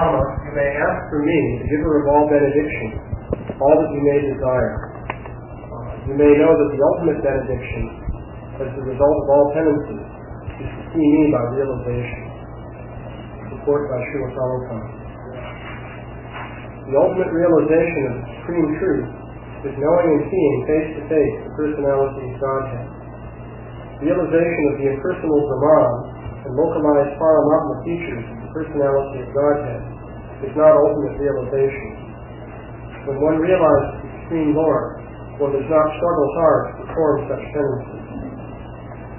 Brahma, you may ask for me, the giver of all benediction, all that you may desire. You may know that the ultimate benediction, as the result of all penances, is to see me by realization. Support by Śrīla Prabhupāda. The ultimate realization of the supreme truth is knowing and seeing face to face the personality of Godhead. Realization of the impersonal Brahman and localized Paramatma features of the personality of Godhead is not ultimate realization. When one realizes the Supreme Lord, one does not struggle hard to perform such penances.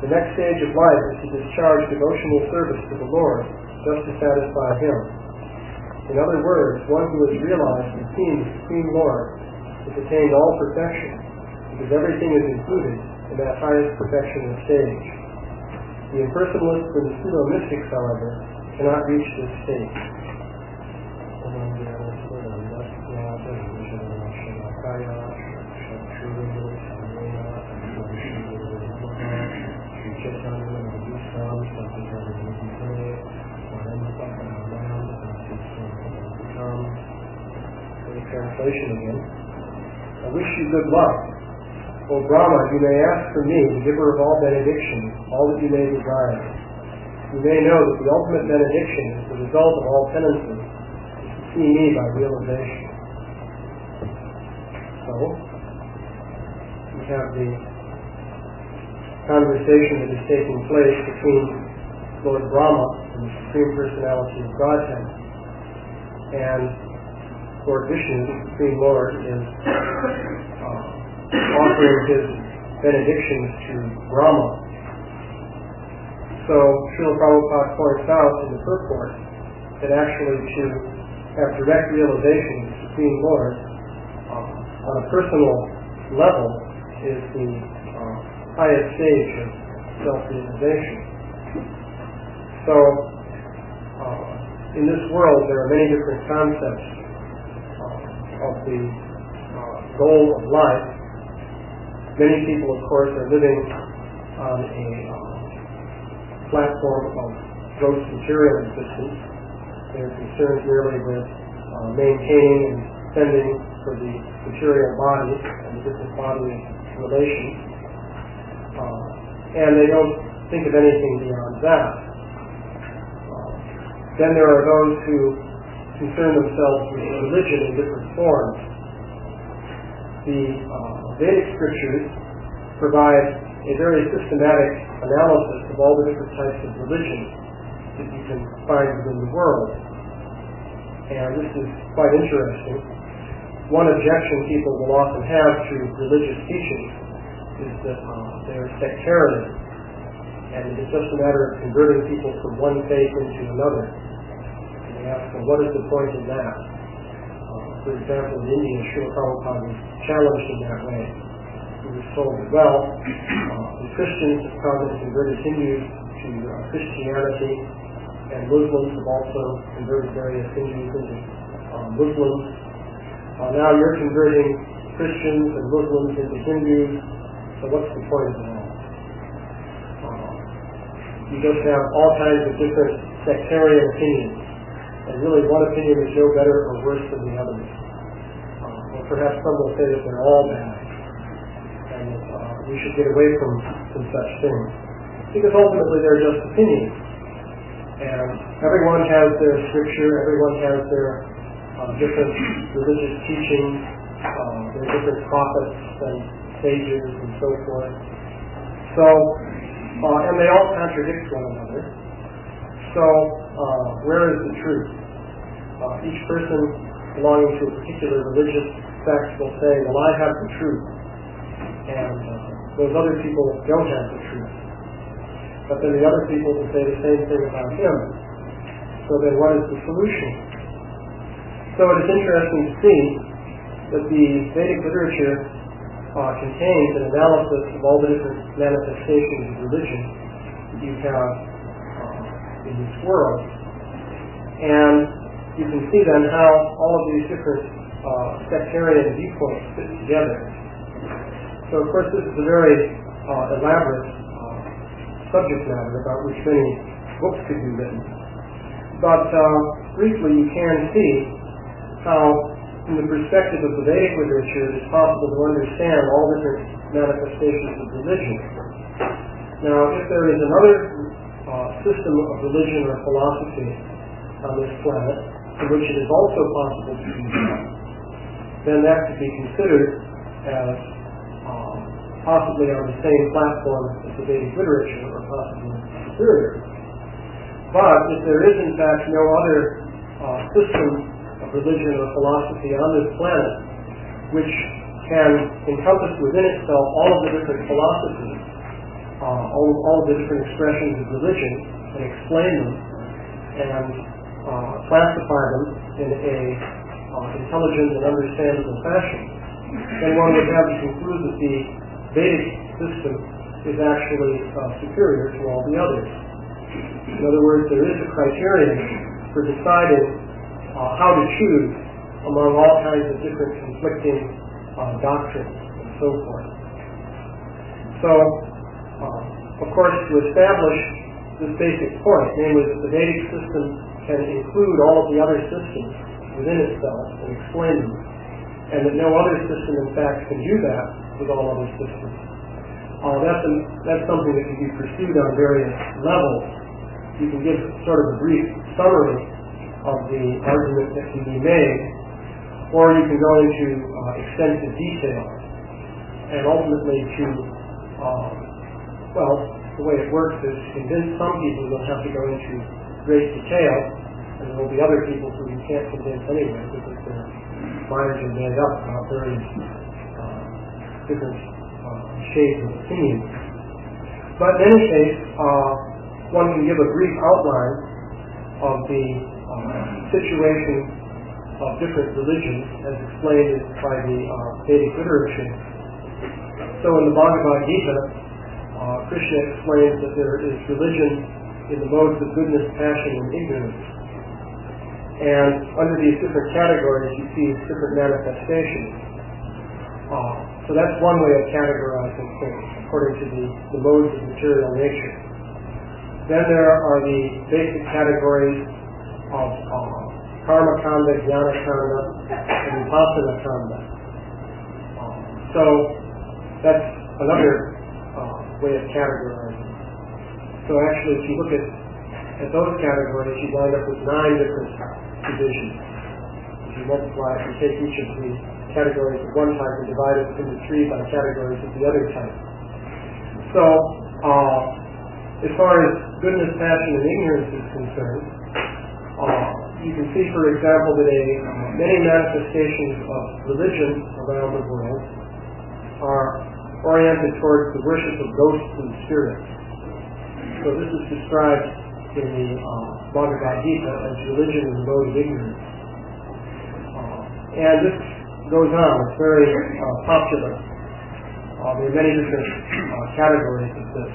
The next stage of life is to discharge devotional service to the Lord just to satisfy Him. In other words, one who has realized and seen the Supreme Lord has attained all perfection, because everything is included in that highest perfectional stage. The impersonalists and the pseudo-mystics, however, cannot reach this stage. Translation again. I wish you good luck. O Brahma, you may ask for me, the giver of all benediction, all that you may desire. You may know that the ultimate benediction is the result of all penances, is to see me by realization. So, we have the conversation that is taking place between Lord Brahma and the Supreme Personality of Godhead, and Lord Vishnu, the Supreme Lord, is offering his benedictions to Brahma. So Śrīla Prabhupāda points out in the purport that actually to have direct realization of the Supreme Lord on a personal level is the highest stage of self-realization. So in this world there are many different concepts of the goal of life. Many people, of course, are living on a platform of gross material existence. They're concerned merely with maintaining and spending for the material body and the different bodily relations. And they don't think of anything beyond that. Then there are those who concern themselves with religion in different forms. The Vedic scriptures provide a very systematic analysis of all the different types of religion that you can find within the world. And this is quite interesting. One objection people will often have to religious teachings is that they're sectarian, and it's just a matter of converting people from one faith into another. They ask, well, what is the point in that? For example, in India, Śrīla Prabhupāda was challenged in that way. He was told that, well, the Christians have come and converted Hindus to Christianity, and Muslims have also converted various Hindus into Muslims. Now you're converting Christians and Muslims into Hindus, so what's the point of it all? You just have all kinds of different sectarian opinions. And really one opinion is no better or worse than the others. Or perhaps some will say that they're all bad. And we should get away from such things. Because ultimately they're just opinions. And everyone has their scripture, everyone has their different religious teachings, their different prophets and sages and so forth. So, and they all contradict one another. So, where is the truth? Each person belonging to a particular religious sect will say, well, I have the truth, and those other people don't have the truth. But then the other people will say the same thing about him. So then what is the solution? So it is interesting to see that the Vedic literature contains an analysis of all the different manifestations of religion that you have in this world. And you can see then how all of these different sectarian viewpoints fit together. So of course this is a very elaborate subject matter about which many books could be written. But briefly, you can see how, from the perspective of the Vedic literature, it is possible to understand all different manifestations of religion. Now, if there is another system of religion or philosophy on this planet, in which it is also possible to do that, then that could be considered as possibly on the same platform as the Vedic literature, or possibly superior. But if there is in fact no other system of religion or philosophy on this planet which can encompass within itself all of the different philosophies, all of the different expressions of religion, and explain them and classify them in a intelligent and understandable fashion, then one would have to conclude that the Vedic system is actually superior to all the others. In other words, there is a criterion for deciding how to choose among all kinds of different conflicting doctrines and so forth. So, of course, to establish this basic point, namely that the Vedic system can include all of the other systems within itself and explain them, and that no other system, in fact, can do that with all other systems. That's something that can be pursued on various levels. You can give sort of a brief summary of the argument that can be made, or you can go into extensive detail, and ultimately to, the way it works is to convince some people you'll have to go into great detail, and there will be other people who you can't convince anyway because their minds are made up about various different shades of opinion. But in any case, one can give a brief outline of the situation of different religions as explained by the Vedic literature. So in the Bhagavad Gita, Krishna explains that there is religion in the modes of goodness, passion, and ignorance. And under these different categories, you see different manifestations. So that's one way of categorizing things, according to the modes of material nature. Then there are the basic categories of karma kanda, jnana kanda, and vipassana kanda. So that's another way of categorizing. So actually, if you look at those categories, you wind up with 9 different divisions. If you multiply, if you take each of the categories of one type and divide it into 3 by categories of the other type. So, as far as goodness, passion, and ignorance is concerned, you can see, for example, that many manifestations of religion around the world are oriented towards the worship of ghosts and spirits. So this is described in the Bhagavad Gita as religion in the mode of ignorance. And this goes on. It's very popular. There are many different categories of this,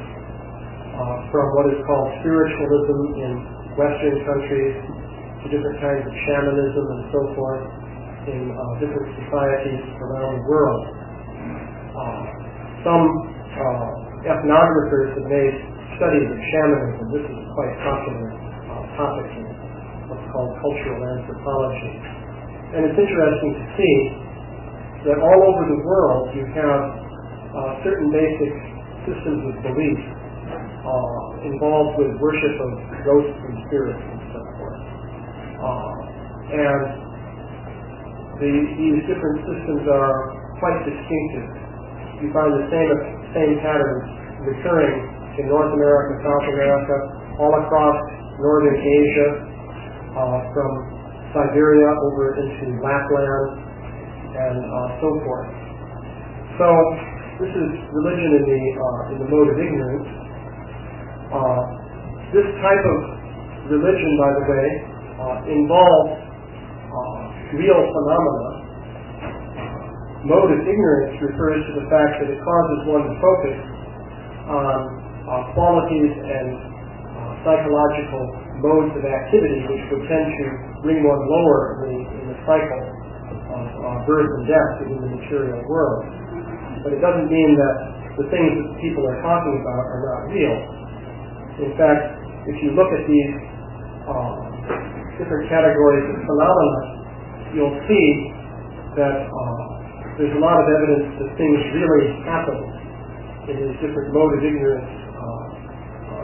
from what is called spiritualism in Western countries to different kinds of shamanism and so forth in different societies around the world. Some ethnographers have made studies of shamanism. This is a quite popular topic in what's called cultural anthropology. And it's interesting to see that all over the world you have certain basic systems of belief involved with worship of ghosts and spirits and so forth. And these different systems are quite distinctive. You find the same patterns recurring in North America, South America, all across Northern Asia, from Siberia over into Lapland, and so forth. So this is religion in the mode of ignorance. This type of religion, by the way, involves real phenomena. Mode of ignorance refers to the fact that it causes one to focus on qualities and psychological modes of activity which would tend to bring one lower in the cycle of birth and death within the material world. But it doesn't mean that the things that people are talking about are not real. In fact, if you look at these different categories of phenomena, you'll see that there's a lot of evidence that things really happen in these different mode of ignorance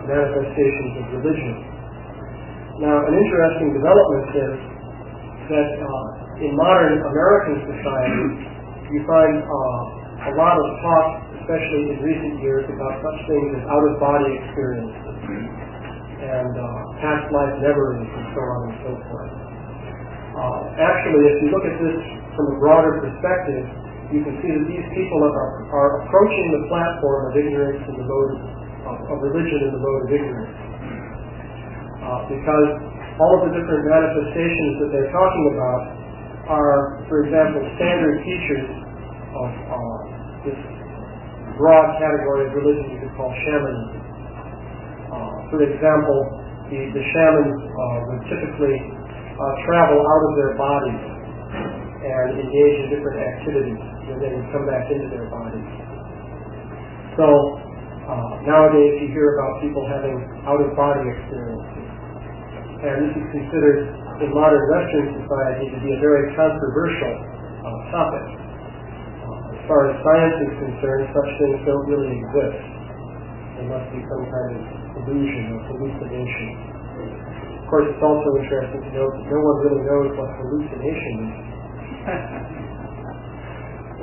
manifestations of religion. Now, an interesting development is that in modern American society, you find a lot of talk, especially in recent years, about such things as out-of-body experiences and past life memories and so on and so forth. Actually, if you look at this from a broader perspective, you can see that these people are approaching the platform of ignorance in the mode of religion in the mode of ignorance. Because all of the different manifestations that they're talking about are, for example, standard features of this broad category of religion you could call shamanism. For example, the shamans would typically travel out of their bodies and engage in different activities, and then would come back into their bodies. So nowadays you hear about people having out-of-body experiences, and this is considered in modern Western society to be a very controversial topic. As far as science is concerned, such things don't really exist. They must be some kind of illusion or hallucination. Of course, it's also interesting to note that no one really knows what hallucination is.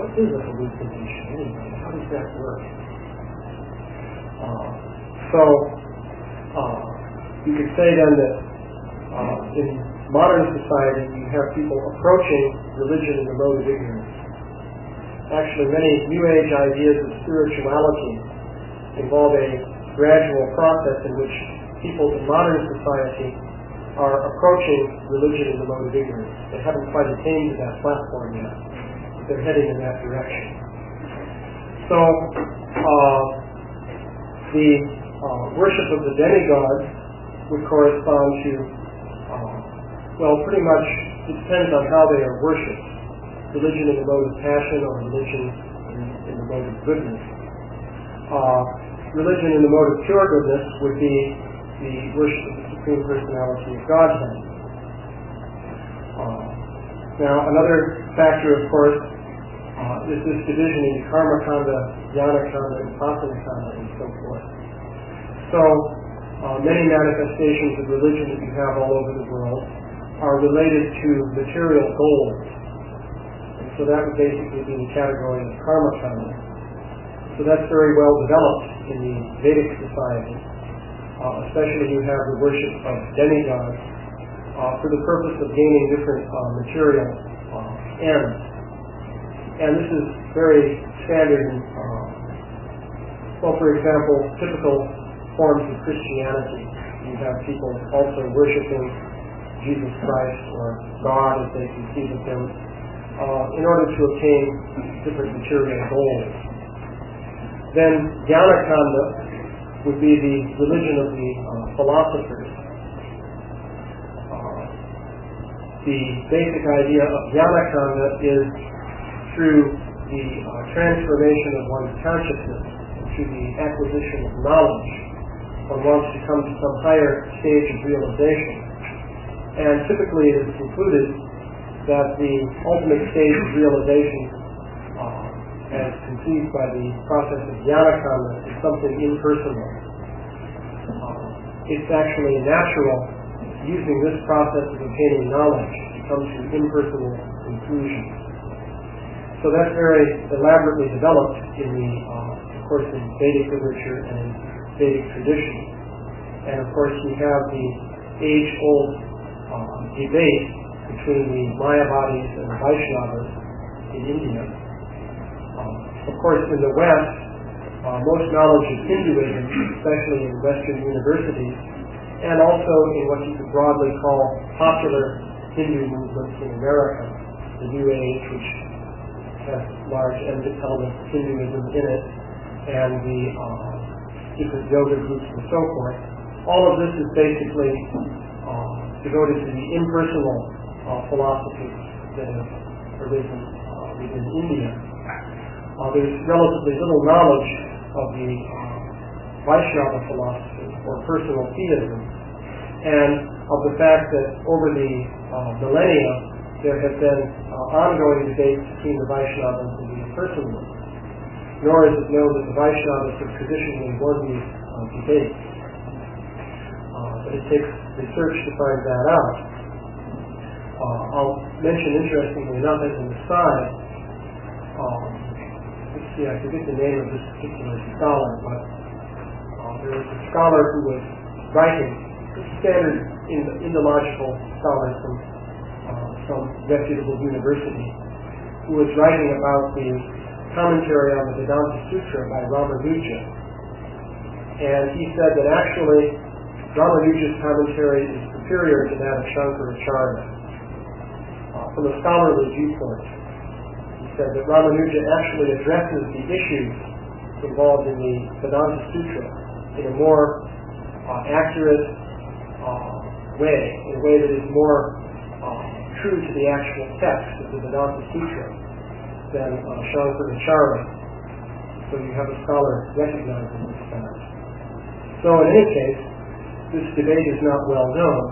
What is a hallucination anyway? How does that work? You could say then that in modern society you have people approaching religion in the mode of ignorance. Actually, many New Age ideas of spirituality involve a gradual process in which people in modern society are approaching religion in the mode of ignorance. They haven't quite attained to that platform yet, but they're heading in that direction. So, the worship of the demigods would correspond to, pretty much, it depends on how they are worshipped. Religion in the mode of passion or religion in the mode of goodness. Religion in the mode of pure goodness would be the worship of the Supreme Personality of Godhead. Now, another factor, of course, is this division into karma kanda, jnana kanda, and upasana kanda, and so forth. So, many manifestations of religion that you have all over the world are related to material goals. And so that would basically be the category of karma kanda. So that's very well developed in the Vedic society. Especially you have the worship of demigods for the purpose of gaining different material ends. And this is very standard in, for example, typical forms of Christianity. You have people also worshiping Jesus Christ or God as they conceive of him in order to obtain different material goals. Then jnana kanda would be the religion of the philosophers. The basic idea of jnana kanda is through the transformation of one's consciousness, through the acquisition of knowledge, one wants to come to some higher stage of realization. And typically it is concluded that the ultimate stage of realization as conceived by the process of jnana kanda is something impersonal. It's actually natural, using this process of obtaining knowledge, to come to impersonal conclusions. So that's very elaborately developed in the, of course, in Vedic literature and in Vedic tradition. And of course you have the age-old debate between the Mayavadis and the Vaishnavas in India. Of course, in the West, most knowledge of Hinduism, especially in Western universities, and also in what you could broadly call popular Hindu movements in America, the New Age, which has large elements of Hinduism in it, and the different yoga groups and so forth. All of this is basically devoted to the impersonal philosophies that have arisen within India. There's relatively little knowledge of the Vaishnava philosophy or personal theism, and of the fact that over the millennia there have been ongoing debates between the Vaishnavas and the impersonalists. Nor is it known that the Vaishnavas have traditionally won these debates. But it takes research to find that out. I'll mention, interestingly enough, as an aside, let's see, I forget the name of this particular scholar, but there was a scholar who was writing, a standard Indological scholar from some reputable university, who was writing about the commentary on the Vedanta Sutra by Ramanuja. And he said that actually Ramanuja's commentary is superior to that of Shankaracharya. From a scholarly viewpoint, he said that Ramanuja actually addresses the issues involved in the Vedanta Sutra in a more accurate way, in a way that is more true to the actual text of the Vedanta Sutra than Shankaracharya. So you have a scholar recognizing this fact. So in any case, this debate is not well known,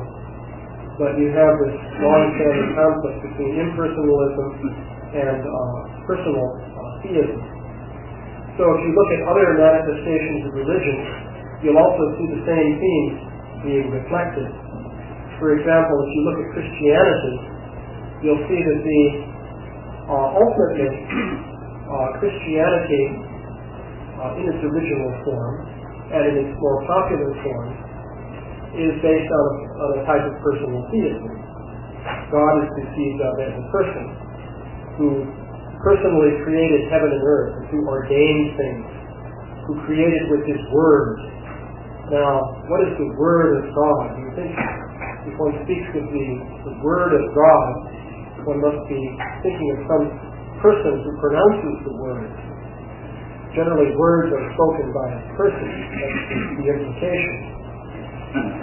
but you have this long-standing conflict between impersonalism and personal theism. So if you look at other manifestations of religion, you'll also see the same themes being reflected. For example, if you look at Christianity, you'll see that ultimately Christianity in its original form and in its more popular form is based on a type of personal theism. God is conceived of as a person who personally created heaven and earth, and who ordained things, who created with his word. Now, what is the word of God? You think if one speaks of the word of God, one must be thinking of some person who pronounces the word. Generally, words are spoken by a person. That's the implication.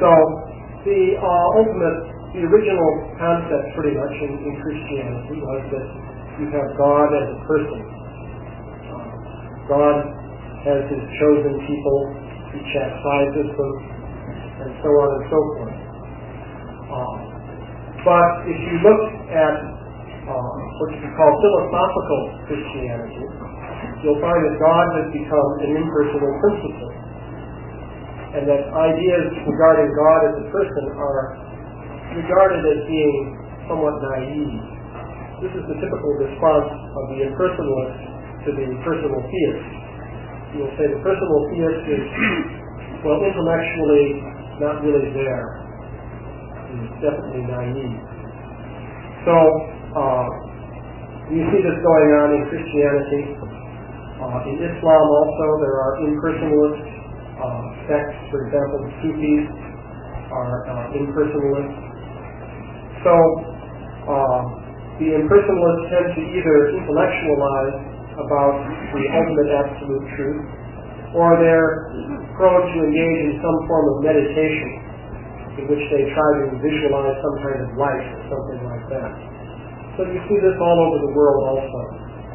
So, the original concept pretty much in Christianity was that you have God as a person. God has his chosen people, he chastises them, and so on and so forth. But if you look at what you could call philosophical Christianity, you'll find that God has become an impersonal principle, and that ideas regarding God as a person are regarded as being somewhat naive. This is the typical response of the impersonalist to the personal theist. You'll say the personal theist is, well, intellectually not really there. He's definitely naive. So, you see this going on in Christianity. In Islam also, there are impersonalist sects. For example, the Sufis are impersonalists. So, the impersonalists tend to either intellectualize about the ultimate absolute truth, or they're prone to engage in some form of meditation in which they try to visualize some kind of life or something like that. So you see this all over the world also,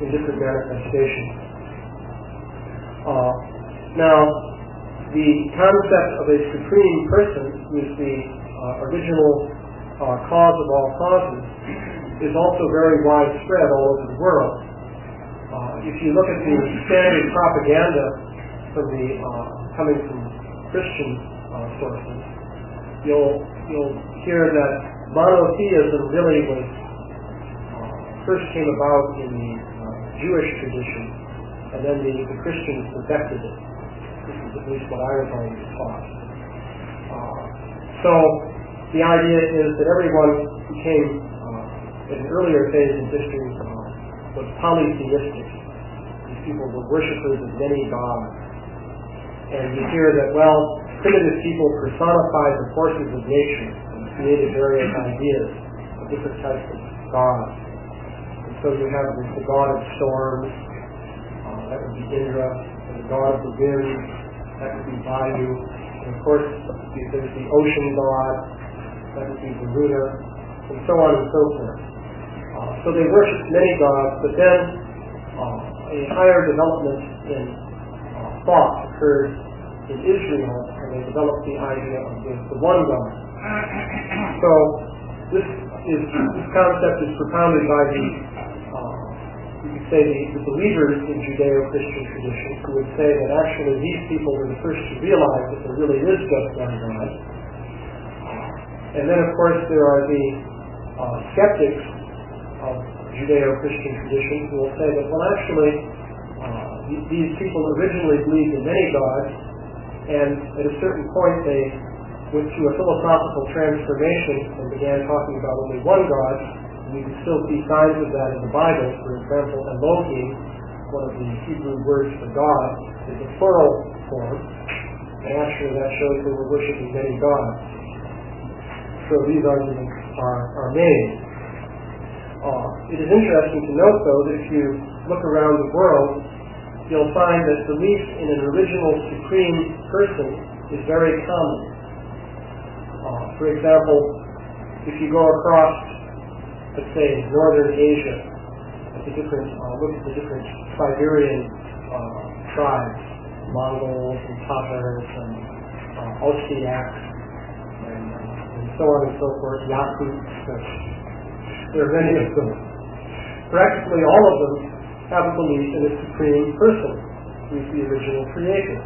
in different manifestations. Now, the concept of a supreme person, who is the original cause of all causes, is also very widespread all over the world. If you look at the standard propaganda from coming from Christian sources, you'll hear that monotheism really first came about in the Jewish tradition, and then the Christians perfected it. This is at least what I was always taught. So the idea is that everyone who came in an earlier phase in history was polytheistic. These people were worshippers of many gods. And you hear that, well, primitive people personified the forces of nature and created various ideas of different types of gods. And so you have the god of storms, that would be Indra, and the god of the wind, that would be Vayu. And of course, there's the ocean god, that would be Varuna, and so on and so forth. So they worshipped many gods, but then a higher development in thought occurred in Israel, and they developed the idea of the one God. So this concept is propounded by the you could say the believers in Judeo-Christian tradition, who would say that actually these people were the first to realize that there really is just one God. And then, of course, there are the skeptics of Judeo-Christian tradition who will say that, well, actually, these people originally believed in many gods, and at a certain point they went through a philosophical transformation and began talking about only one God. We can still see signs of that in the Bible. For example, Elohim, one of the Hebrew words for God, is a plural form, and actually that shows they were worshiping many gods. So these arguments are made. It is interesting to note, though, that if you look around the world, you'll find that belief in an original supreme person is very common. For example, if you go across, let's say, northern Asia, at the different, look at the different Siberian tribes, Mongols and Tatars and Ostiaks and so on and so forth, Yakuts, there are many of them. Practically all of them have a belief in a supreme person who is the original creator.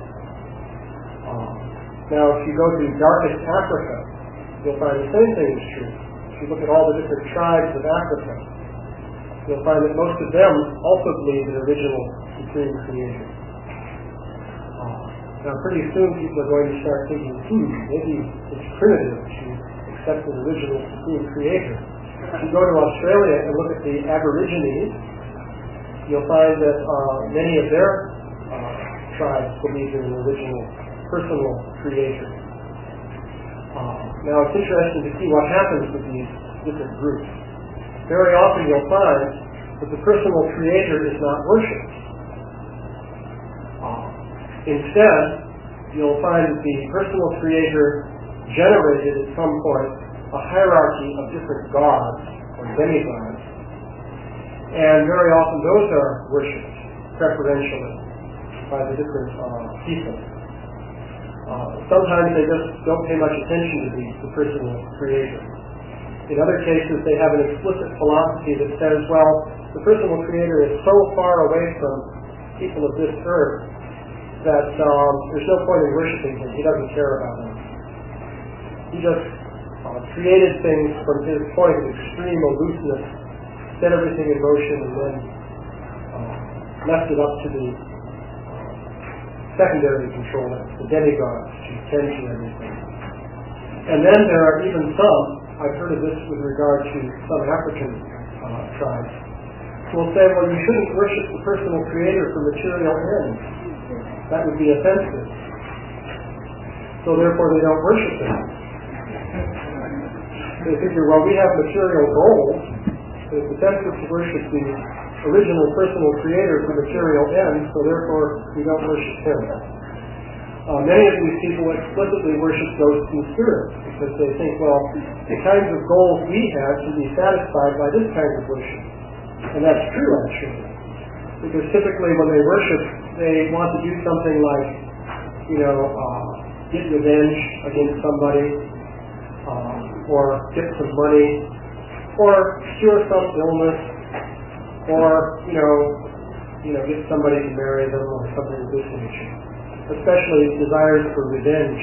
Now, if you go to darkest Africa, you'll find the same thing is true. If you look at all the different tribes of Africa, you'll find that most of them also believe in original supreme creator. Now, pretty soon people are going to start thinking, maybe it's primitive to accept an original supreme creator. If you go to Australia and look at the Aborigines, you'll find that many of their tribes believe in an original personal creator. Now, it's interesting to see what happens with these different groups. Very often you'll find that the personal creator is not worshipped. Instead, you'll find that the personal creator generated at some point a hierarchy of different gods or demigods, and very often those are worshipped preferentially by the different people. Sometimes they just don't pay much attention to the personal creator. In other cases, they have an explicit philosophy that says, well, the personal creator is so far away from people of this earth that there's no point in worshiping him. He doesn't care about them. He just created things from his point of extreme aloofness, set everything in motion, and then left it up to the secondary controller, the demigods, to tend to everything. And then there are even some, I've heard of this with regard to some African tribes, who will say, well, you shouldn't worship the personal creator for material ends. That would be offensive. So therefore they don't worship him. They figure, well, we have material goals, but it's offensive to worship the original personal creator for material ends, so therefore we don't worship him. Many of these people explicitly worship ghosts and spirits because they think, well, the kinds of goals we have can be satisfied by this kind of worship. And that's true, actually. Because typically when they worship, they want to do something like, get revenge against somebody, or get some money, or cure some illness, or, get somebody to marry them or something of this nature. Especially desires for revenge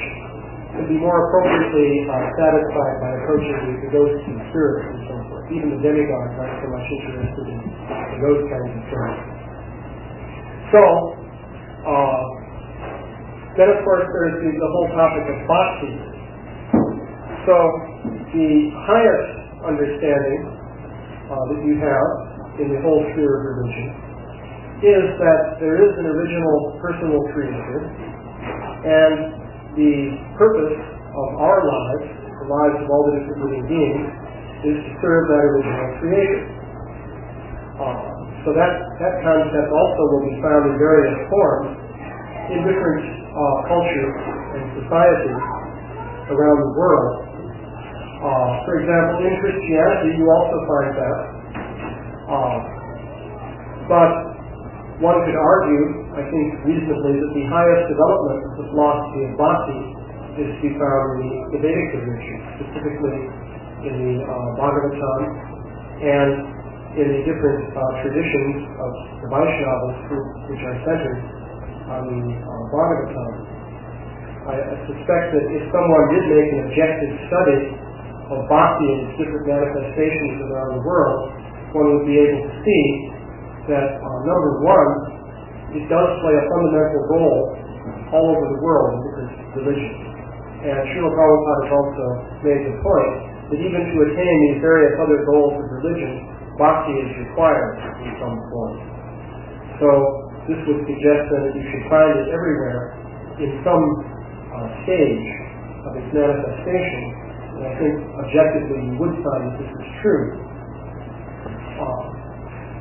can be more appropriately satisfied by approaching the ghosts and spirits and so forth. Even the demigods aren't so much interested in those kinds of things. So, then of course there's the whole topic of bhakti. So, the highest understanding that you have in the whole sphere of religion is that there is an original personal creator, and the purpose of our lives, the lives of all the different living beings, is to serve that original creator. So that concept also will be found in various forms in different cultures and societies around the world. For example, in Christianity, you also find that. But one could argue, I think reasonably, that the highest development of the philosophy of bhakti is to be found in the Vedic literature, specifically in the Bhagavatam and in the different traditions of the Vaishnavas, which are centered on the Bhagavatam. I suspect that if someone did make an objective study of bhakti and its different manifestations around the world, one would be able to see that, number one, it does play a fundamental role all over the world in different religions. And Śrīla Prabhupāda has also made the point that even to attain these various other goals of religion, bhakti is required in some form. So this would suggest that you should find it everywhere in some stage of its manifestation. And I think objectively you would find that this is true.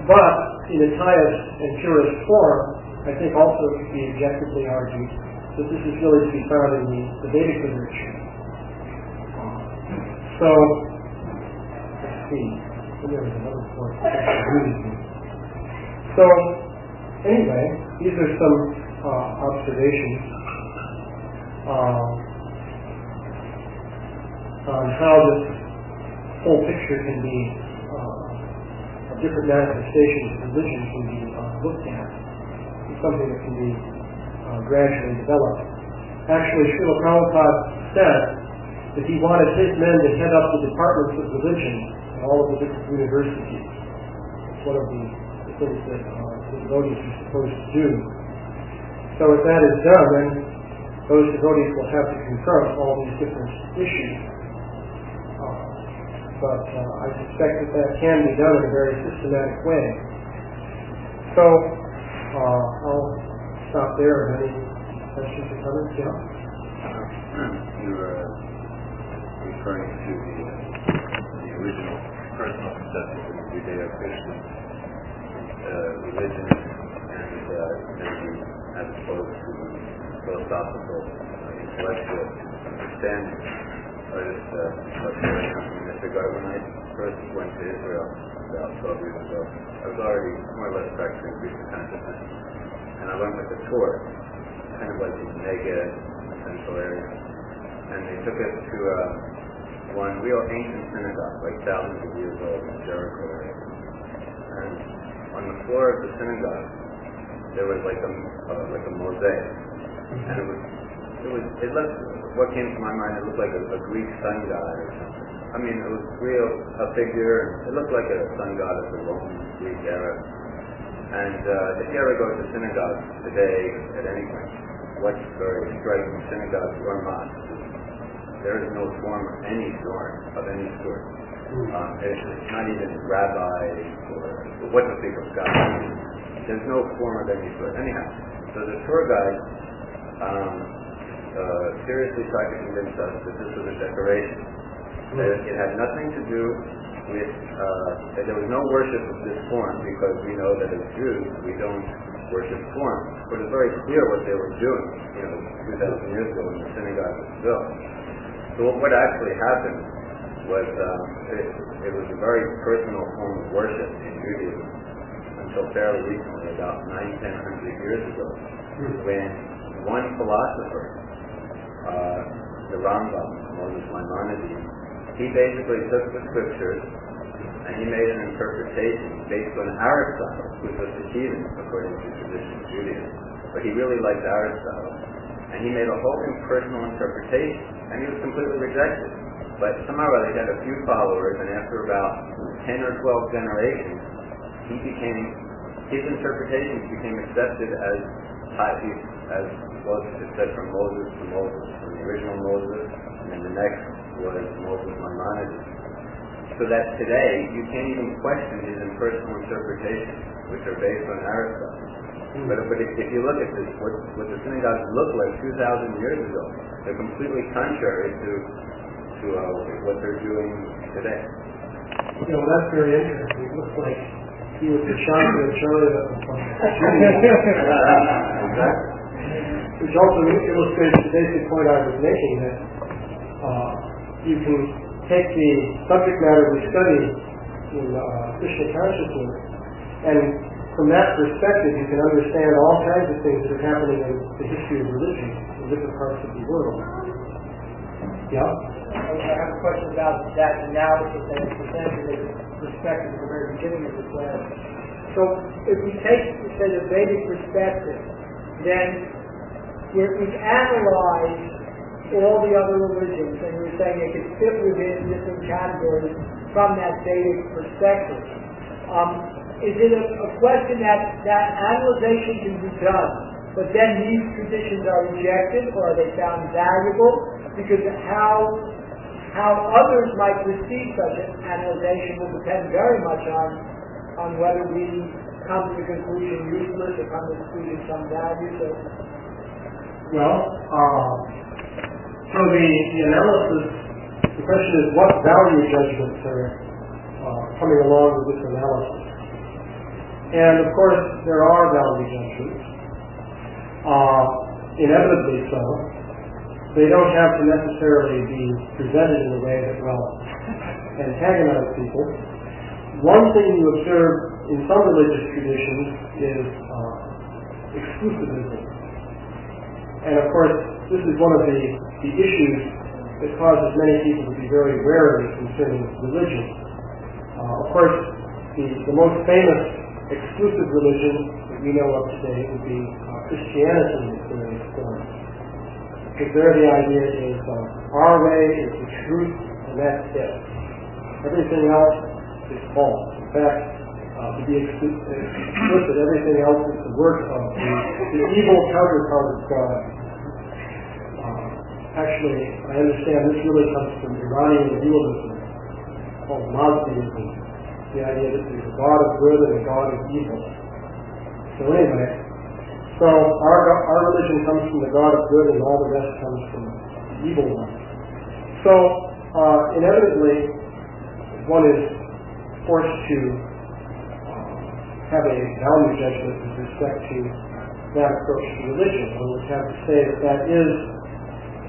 But in its highest and purest form, I think also it could be objectively argued that this is really to be found in the Vedic literature. So, let's see. There was another point. So, anyway, these are some observations on how this whole picture can be, of different manifestations of religion can be looked at. It's something that can be gradually developed. Actually, Śrīla Prabhupāda said that he wanted his men to head up the departments of religion at all of the different universities. It's one of the things that the devotees are supposed to do. So if that is done, then those devotees will have to confront all these different issues. But I suspect that can be done in a very systematic way. So I'll stop there. Any questions or comments? Yeah? You were referring to the original personal conception of the Judeo-Christian religion, and maybe as opposed to philosophical, intellectual understanding. In this regard, when I first went to Israel about 12 years ago, I was already more or less practicing Krishna consciousness, and I went with a tour, kind of like in Negev, central area, and they took us to one real ancient synagogue, like thousands of years old in Jericho area. And on the floor of the synagogue, there was like a mosaic, and it looked, what came to my mind, it looked like a Greek sun god or something. I mean, it was a figure, it looked like a sun god of the Roman Greek era. And if you ever go to synagogues today at any point, what's very striking, synagogues or mosques, there is no form of any sort. It's not even rabbi or what to think of God. There's no form of any sort. Anyhow, so the tour guide seriously tried to convince us that this was a decoration. That it had nothing to do with, that there was no worship of this form, because we know that as Jews we don't worship form. But it's very clear what they were doing, 2,000 years ago when the synagogue was built. So what actually happened was it was a very personal form of worship in Judaism until fairly recently, about 900-1000 years ago, when one philosopher, the Rambam, Moses Maimonides, he basically took the scriptures and he made an interpretation based on Aristotle, which was the heathen according to traditional Judaism. But he really liked Aristotle, and he made a whole impersonal interpretation, and he was completely rejected. But somehow he had a few followers, and after about 10 or 12 generations, his interpretations became accepted as was said from Moses to Moses, from the original Moses, and then the next was Moses Maimonides. So that today, you can't even question his impersonal interpretations, which are based on Aristotle. But if you look at this, what the synagogues looked like 2,000 years ago, they're completely contrary to what they're doing today. That's very interesting. It looks like he was the chocolate Charlie of Exactly. Which also illustrates the basic point I was making, that you can take the subject matter we study in Krishna consciousness, and from that perspective you can understand all kinds of things that are happening in the history of religion in different parts of the world. Yeah? I have a question about that analysis that is presented with respect to the very beginning of the class. So if we take, say, the Vedic perspective, then we've analyzed all the other religions, and we're saying they could fit within different categories from that Vedic perspective. Is it a question that analyzation can be done, but then these traditions are rejected, or are they found valuable? Because how others might receive such an analyzation will depend very much on whether we come to the conclusion useless or come to the conclusion some value. So the analysis, the question is what value judgments are coming along with this analysis. And of course there are value judgments, inevitably so. They don't have to necessarily be presented in a way that will antagonize people. One thing you observe in some religious traditions is exclusivism. And of course, this is one of the issues that causes many people to be very wary concerning religion. Of course, the most famous exclusive religion that we know of today would be Christianity in various forms. Because there the idea is our way is the truth and that's it. Everything else is false. In fact, to be explicit, everything else is the work of the evil counterpart of God. Actually, I understand this really comes from Iranian dualism called Mazdaism, the idea that there's a God of good and a God of evil. So anyway, our religion comes from the God of good and all the rest comes from the evil one. So inevitably, one is forced to have a value judgment with respect to that approach to religion. One would have to say that is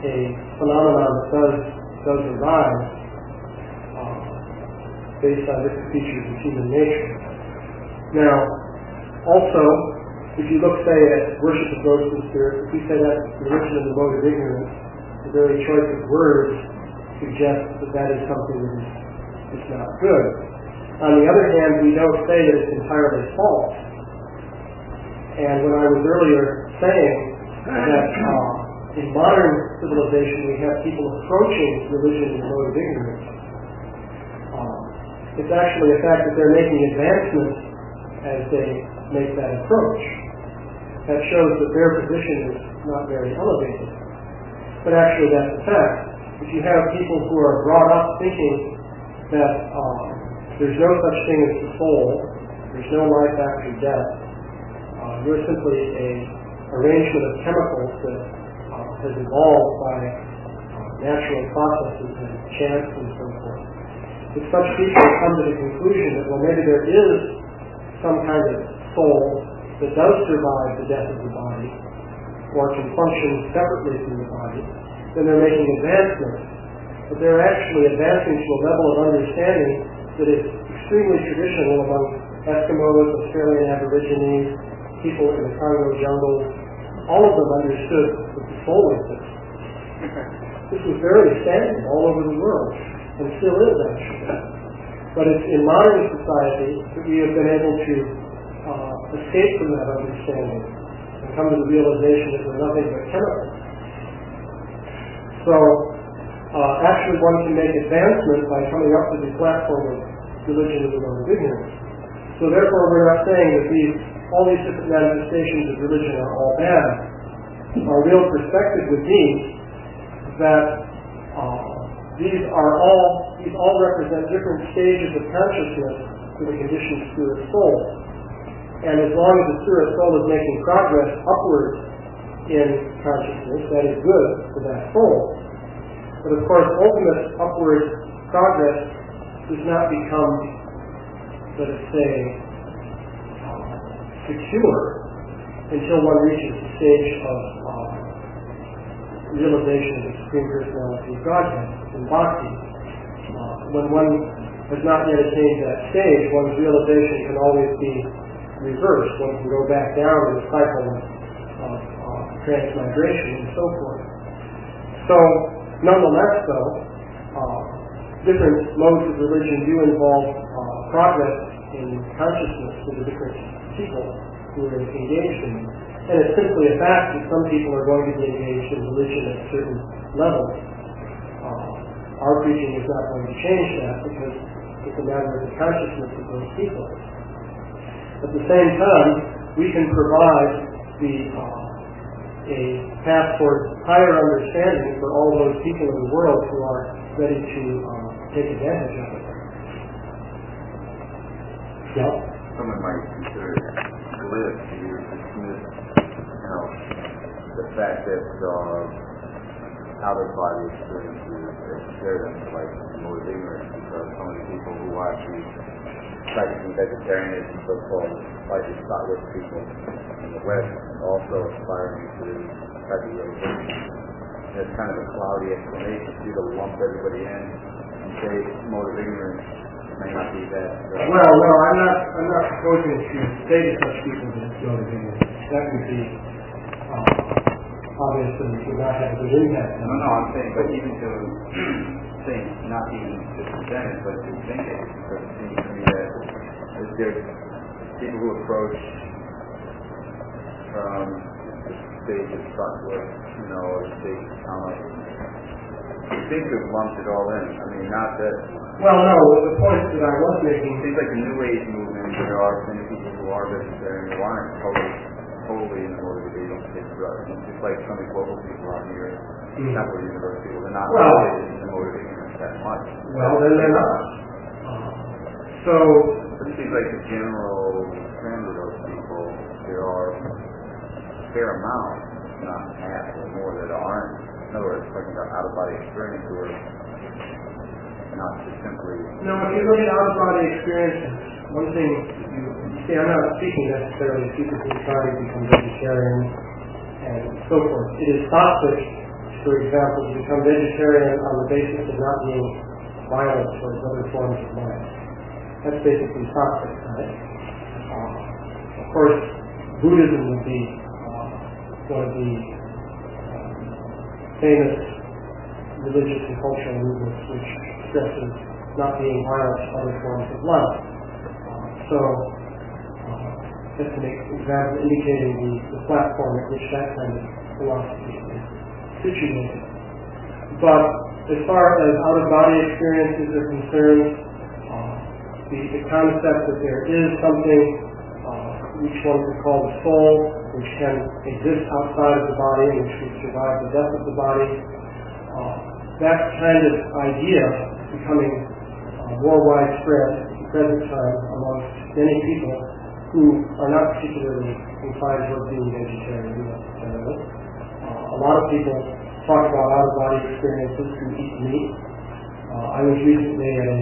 a phenomenon that does arise based on different features of human nature. Now, also, if you look, say, at worship of ghosts and spirits, if we say that religion in the mode of ignorance, the very choice of words suggests that is something that is not good. On the other hand, we don't say that it's entirely false. And when I was earlier saying that in modern civilization we have people approaching religion in the mode of ignorance, it's actually a fact that they're making advancements as they make that approach. That shows that their position is not very elevated. But actually that's the fact. If you have people who are brought up thinking that there's no such thing as the soul, there's no life after death, you're simply an arrangement of chemicals that has evolved by natural processes and chance and so forth. If such people come to the conclusion that, well, maybe there is some kind of soul that does survive the death of the body, or can function separately from the body, then they're making advancements. But they're actually advancing to a level of understanding that is extremely traditional among Eskimos, Australian Aborigines, people in the Congo jungles. All of them understood that the soul exists. This was very standard all over the world, and still is actually. But it's in modern society that we have been able to escape from that understanding and come to the realization that we're nothing but chemicals. So actually one can make advancement by coming up to the platform of religion in the mode of ignorance. So therefore we're not saying that all these different manifestations of religion are all bad. Our real perspective would be that these all represent different stages of consciousness for the conditioned spirit soul. And as long as the spirit soul is making progress upward in consciousness, that is good for that soul. But of course, ultimate upward progress does not become, let us say, secure until one reaches the stage of realization of the Supreme Personality of Godhead in Bhakti. When one has not yet attained that stage, one's realization can always be reversed. One can go back down in the cycle of transmigration and so forth. So Nonetheless, though, different modes of religion do involve progress in consciousness for the different people who are engaged in it. And it's simply a fact that some people are going to be engaged in religion at certain levels. Our preaching is not going to change that because it's a matter of the consciousness of those people. At the same time, we can provide a path toward higher understanding for all those people in the world who are ready to take advantage of it. Yeah? Someone might consider it glib to dismiss, the fact that out-of-body experiences that share them like mode of ignorance, because so many people who are actually practicing vegetarianism, so-called slightly thoughtless people in the West, also aspiring to practice realization. That's kind of a cloudy explanation for you to lump everybody in and say mode of ignorance may not be that. Well, no, I'm not proposing to say to such people that it's mode of ignorance. That would be obvious and would not have a good impact. No, I'm saying, but even to say, not even to present it, but to think it, because it seems to me that there's people who approach from the stage of thoughtless, or the stage of talent. You seem to have lumped it all in. I mean, not that. Well, no, the point that I was making. It seems like the New Age movement, there are many people who are vegetarian who aren't totally in order to don't take drugs. It's just like some of the global people out here, Temple University, they're not really in the mode of ignorance that much. Well, then they're not. So it seems like the general trend of those people, there are a fair amount, not half or more, that aren't. In other words, talking about out-of-body experience who are not just simply. No, if you look at out-of-body experiences, one thing you see, I'm not speaking necessarily of people who try to become vegetarian and so forth. It is toxic, for example, to become vegetarian on the basis of not being violent towards other forms of life. That's basically toxic, right? Of course, Buddhism would be one of the famous religious and cultural movements which stresses not being violent to other forms of life. So, just an example indicating the platform at which that kind of philosophy is situated. But as far as out-of-body experiences are concerned, the concept that there is something which one could call the soul, which can exist outside of the body, and which would survive the death of the body, that kind of idea is becoming more widespread at the present time amongst many people who are not particularly inclined toward being vegetarian necessarily. A lot of people talk about out-of-body experiences who eat meat. I was recently at a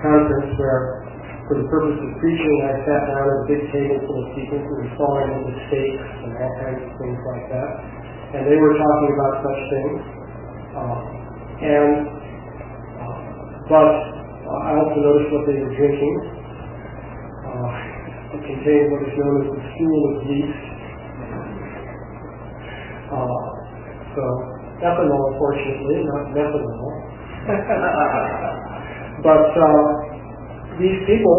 conference where, for the purpose of preaching, I sat down at a big table full of people who were sawing into steaks and all kinds of things like that. And they were talking about such things. But I also noticed what they were drinking. It contained what is known as the stool of yeast. So, ethanol, fortunately, not methanol. But these people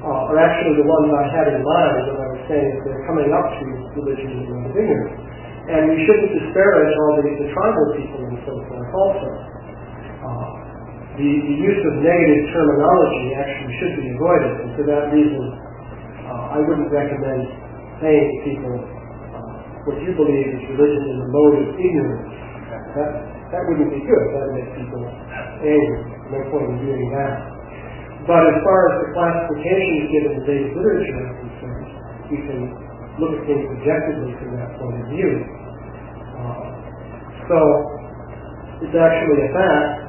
are actually the ones I had in mind when I was saying that they're coming up to religion and mode of ignorance. And we shouldn't disparage all the tribal people and so forth also. The use of negative terminology actually should be avoided, and for that reason, I wouldn't recommend saying to people what you believe is religion in the mode of ignorance. That wouldn't be good. That would make people angry. No point in doing that. But as far as the classifications given in Vedic literature is concerned, we can look at things objectively from that point of view. So it's actually a fact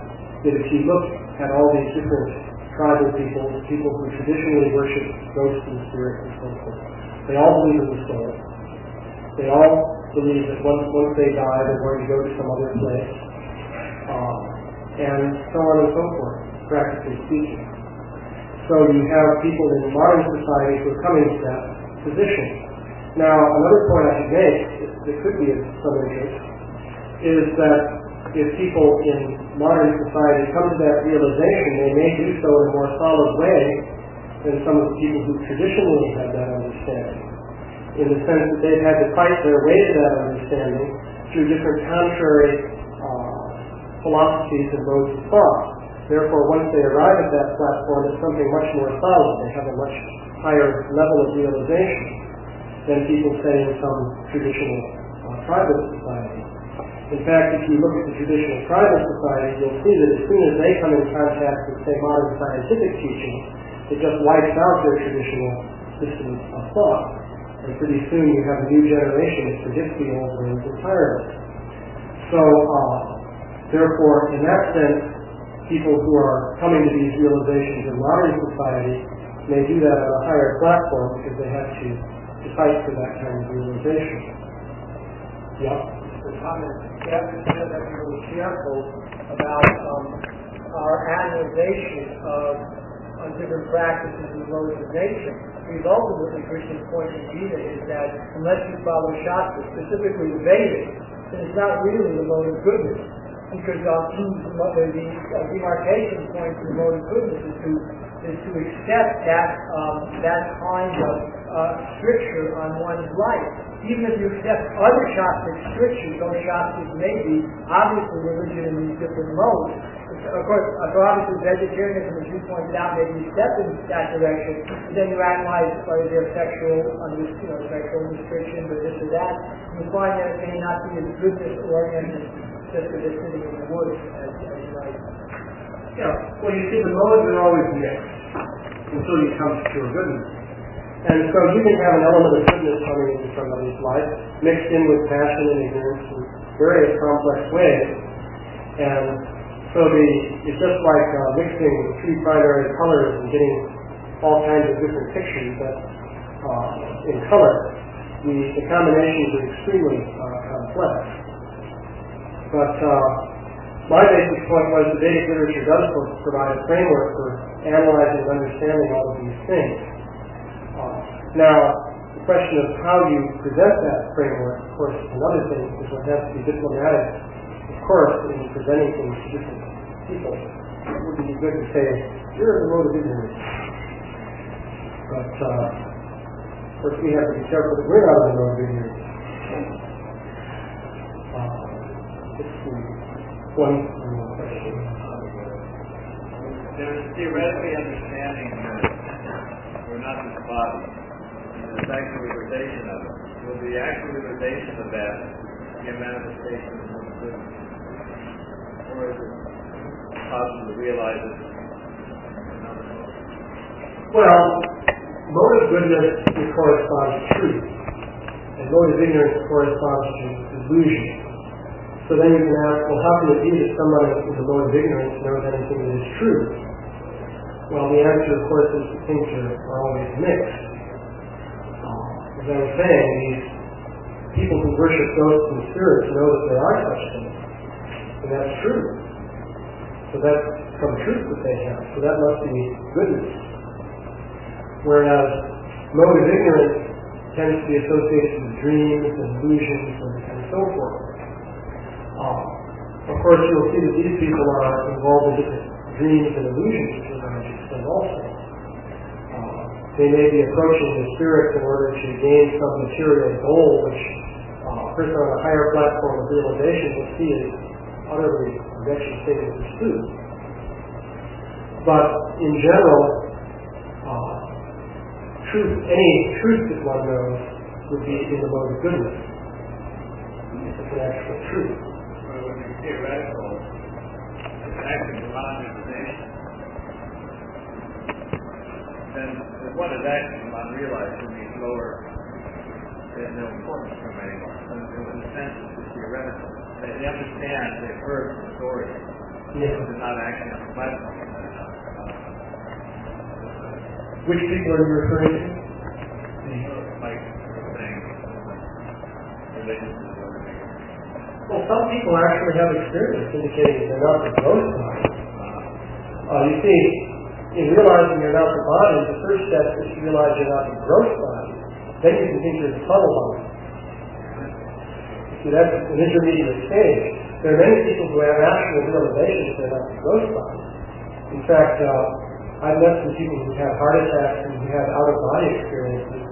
that if you look at all these different tribal people who traditionally worship ghosts and spirits and so forth, they all believe in the soul. They all believe that once they die, they're going to go to some other place, and so on and so forth, practically speaking. So you have people in modern society who are coming to that position. Now, another point I should make, that could be of some interest, is that if people in modern society come to that realization, they may do so in a more solid way than some of the people who traditionally had that understanding, in the sense that they've had to fight their way to that understanding through different contrary philosophies and modes of thought. Therefore, once they arrive at that platform, it's something much more solid. They have a much higher level of realization than people say in some traditional tribal society. In fact, if you look at the traditional tribal society, you'll see that as soon as they come in contact with, say, modern scientific teaching, it just wipes out their traditional system of thought. And pretty soon you have a new generation that forgets the old ways entirely. So, therefore, in that sense, people who are coming to these realizations in modern society may do that on a higher platform because they have to fight for that kind of realization. Yeah? The comment, we have to be really careful about our analyzation of different practices and modes of nature. Because ultimately, Krishna's point in Gita is that unless you follow Shastra, specifically the Vedic, then it's not really the mode of goodness. Because the demarcation point for the mode of goodness is to accept that kind of stricture on one's life. Even if you accept other Shastric strictures, those Shastras may be obviously religion in these different modes. Of course, obviously vegetarianism, as you pointed out, may be a step in that direction. But then you analyze whether they're sexual restrictions or this or that, and you find that it may not be as goodness-oriented just because they're sitting in the woods as you might. Yeah, well, you see, the modes are always mixed until you come to pure goodness. And so you can have an element of goodness coming into somebody's life, mixed in with passion and ignorance in various complex ways. And so it's just like mixing three primary colors and getting all kinds of different pictures that in color. The combinations are extremely complex. But my basic point was the Vedic literature does provide a framework for analyzing and understanding all of these things. Now, the question of how you present that framework, of course, is another thing, because one has to be diplomatic, of course, in presenting things to different people. It wouldn't be good to say, you're in the mode of ignorance. But, of course, we have to be careful that we're not in the mode of ignorance. One question. There's theoretically understanding that we're not this body. And the actual realization of it. Will the actual realization of that be a manifestation of some goodness? Or is it possible to realize it in another mode? Well, mode of goodness corresponds to truth. And mode of ignorance corresponds to delusion. So then you can ask, well, how can it be that somebody with a mode of ignorance knows anything that is true? Well, the answer, of course, is that things are always mixed. As I was saying, these people who worship ghosts and spirits know that there are such things. And that's true. So that's some truth that they have. So that must be goodness. Whereas mode of ignorance tends to be associated with dreams and illusions and so forth. Of course, you'll see that these people are involved in different dreams and illusions to a large extent also. They may be approaching the spirits in order to gain some material goal, which a person on a higher platform of realization will see as utterly wretched thing to pursue. But in general, any truth that one knows would be in the mode of goodness. It's an actual truth. Theoretical, it's actually beyond realization. Then what is actually unrealized in these lower, they have no importance to them anymore. In a sense, it's theoretical. They understand, they've heard the story. Yes. They're not actually on the platform. Which people are you referring to? Like saying, religion. Well, some people actually have experience indicating they're not the gross body. You see, in realizing you're not the body, the first step is to realize you're not the gross body. Then you can think you're the subtle body. See, that's an intermediate stage. There are many people who have actual realizations they're not ghost bodies. In fact, I've met some people who have heart attacks and who have out-of-body experiences.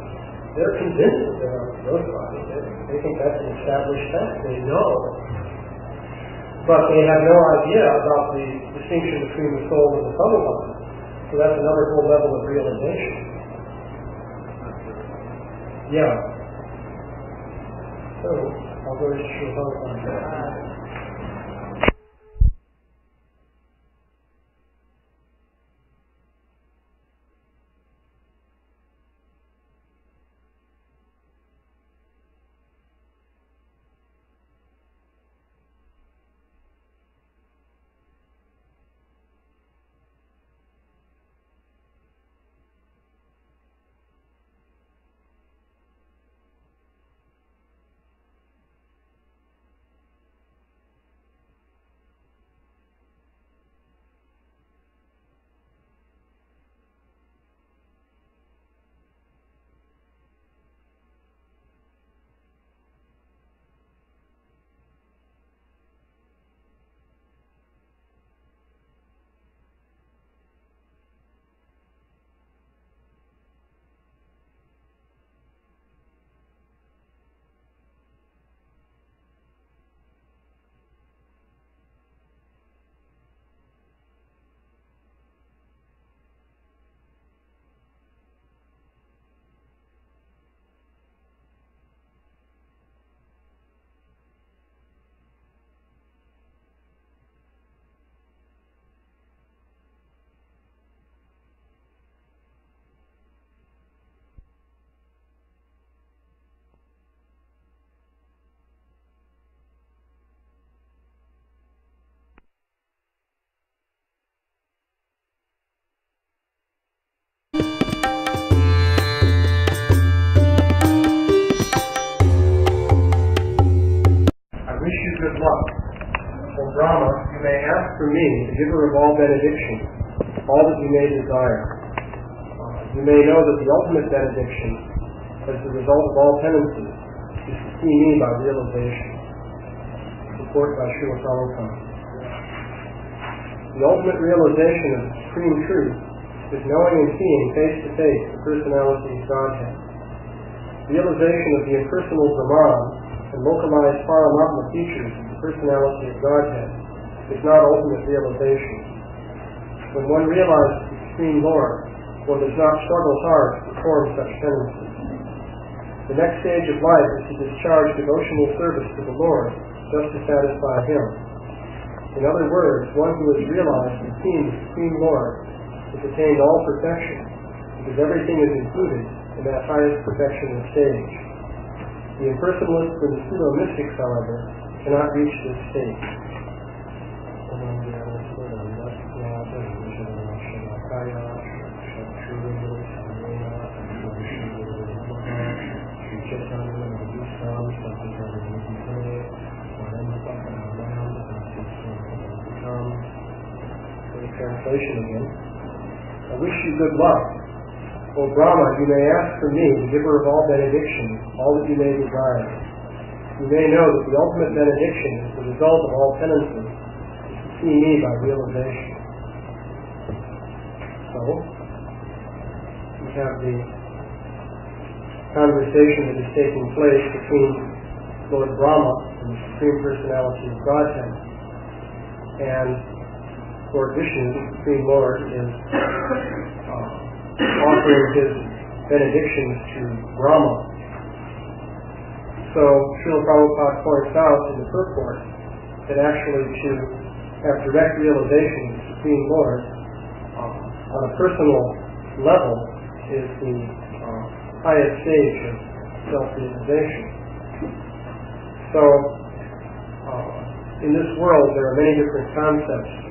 They're convinced that they're not ghost bodies. They think that's an established fact. They know. But they have no idea about the distinction between the soul and the subtle body. So that's another whole level of realization. Yeah. So, I'll go to Śrīmad Bhagavatam. Good luck. O Brahma, you may ask for me, the giver of all benediction, all that you may desire. You may know that the ultimate benediction, as the result of all penances, is to see me by realization. Support by Śrīla Prabhupāda. The ultimate realization of the supreme truth is knowing and seeing face to face the personality of Godhead. Realization of the impersonal Brahman and localized Paramatma features of the personality of Godhead is not ultimate realization. When one realizes the Supreme Lord, one does not struggle hard to perform such penances. The next stage of life is to discharge devotional service to the Lord just to satisfy Him. In other words, one who has realized and seen the Supreme Lord has attained all perfection, because everything is included in that highest perfectional stage. The impersonalists and the pseudo-mystics, however, cannot reach this state. Translation again. I wish you good luck. O Brahma, you may ask for me, the giver of all benediction, all that you may desire. You may know that the ultimate benediction is the result of all penances, is to see me by realization. So, we have the conversation that is taking place between Lord Brahma and the Supreme Personality of Godhead, and Lord Vishnu, the Supreme Lord, is offering his benedictions to Brahma. So Śrīla Prabhupāda points out in the purport that actually to have direct realization of the Supreme Lord on a personal level is the highest stage of self-realization. So in this world there are many different concepts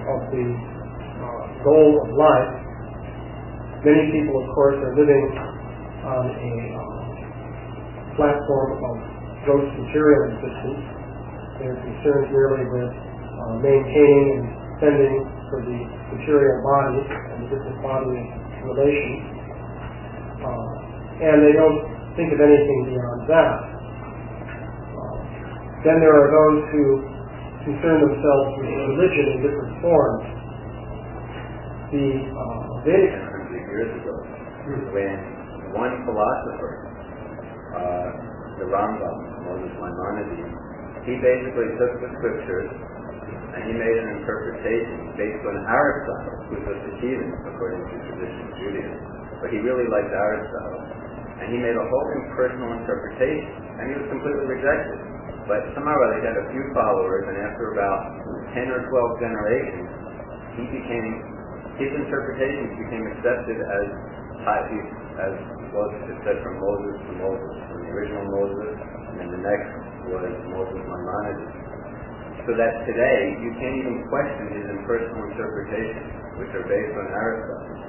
of the goal of life. Many people, of course, are living on a platform of gross material existence. They're concerned merely with maintaining and spending for the material body and the different body relations. And they don't think of anything beyond that. Then there are those who concern themselves with religion in different forms. The Vedic 100 years ago, when one philosopher, the Rambam, Moses Maimonides, he basically took the scriptures and he made an interpretation based on Aristotle, which was the heathen according to traditional Judaism. But he really liked Aristotle. And he made a whole impersonal interpretation, and he was completely rejected. But somehow or other he had a few followers, and after about 10 or 12 generations, his interpretations became accepted as was it said from Moses to Moses, from the original Moses, and then the next was Moses Maimonides. So that today, you can't even question his impersonal interpretations, which are based on Aristotle.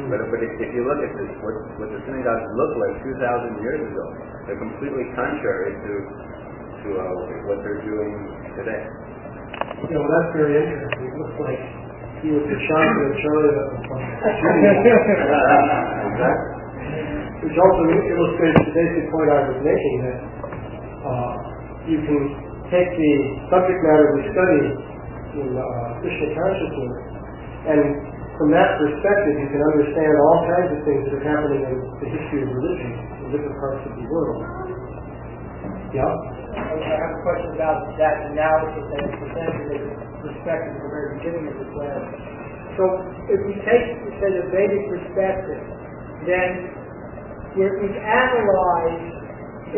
But if you look at this, what the synagogues looked like 2,000 years ago, they're completely contrary to what they're doing today. Yeah, well, that's very interesting. It looks like he was the chocolate Charlie that was from Exactly. Which also illustrates the basic point I was making, that you can take the subject matter we study in Krishna consciousness, and from that perspective you can understand all kinds of things that are happening in the history of religion in different parts of the world. Yeah? I have a question about that analysis that is presented as perspective from the very beginning of the class. So if we take, say, the Vedic perspective, then we've analyzed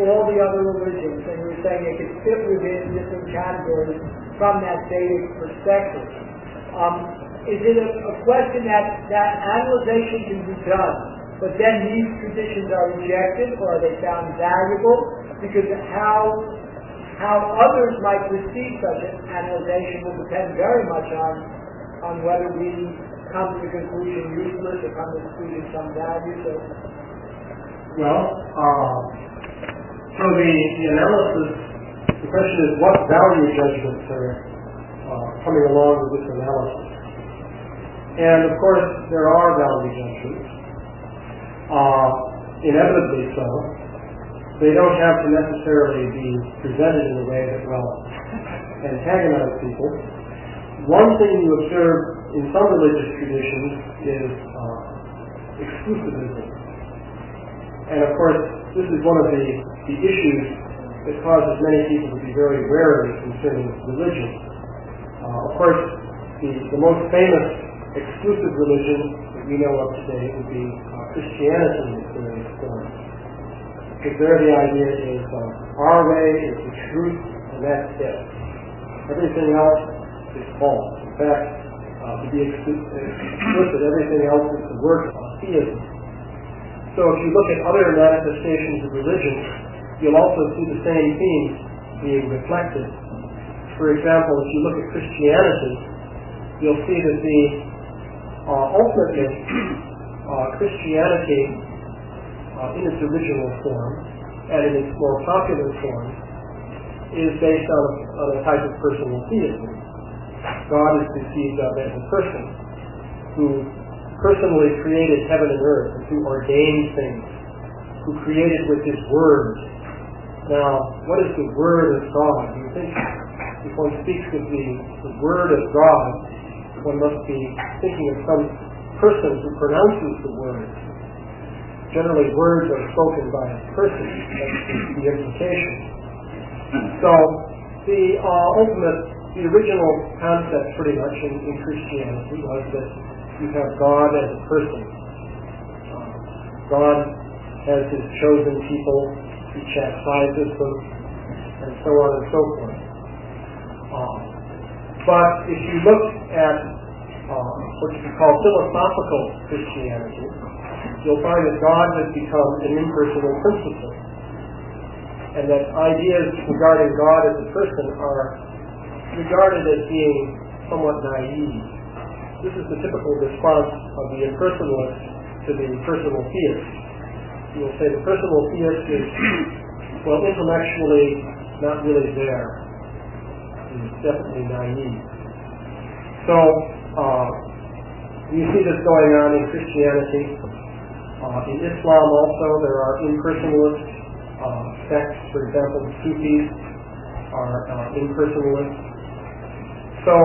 all the other religions, and we're saying they could fit within different categories from that Vedic perspective. Is it a question that analyzation can be done, but then these traditions are rejected, or are they found valuable? Because how others might receive such an analyzation will depend very much on whether we come to the conclusion useless or come to the conclusion some value. So the analysis, the question is what value judgments are coming along with this analysis. And of course there are value judgments, inevitably so. They don't have to necessarily be presented in a way that will antagonize people. One thing you observe in some religious traditions is exclusivism. And of course, this is one of the issues that causes many people to be very wary concerning religion. Of course, the most famous exclusive religion that we know of today would be Christianity in its various forms. Because there the idea is our way is the truth, and that's it. Everything else is false. In fact, to be explicit, everything else is the work of theism. So if you look at other manifestations of religion, you'll also see the same themes being reflected. For example, if you look at Christianity, you'll see that ultimately Christianity in its original form and in its more popular form is based on a type of personal theism. God is conceived of as a person who personally created heaven and earth, and who ordained things, who created with his word. Now, what is the word of God? Do you think if one speaks of the word of God, one must be thinking of some person who pronounces the word? Generally, words are spoken by a person. That's the implication. So, the original concept pretty much in Christianity was that you have God as a person. God has his chosen people, he chastises them, and so on and so forth. But if you look at what you call philosophical Christianity, you'll find that God has become an impersonal principle, and that ideas regarding God as a person are regarded as being somewhat naive. This is the typical response of the impersonalist to the personal theist. You will say the personal theist is, well, intellectually not really there. He's definitely naive. So, you see this going on in Christianity. In Islam also, there are impersonalist sects, for example, the Sufis, are impersonalists. So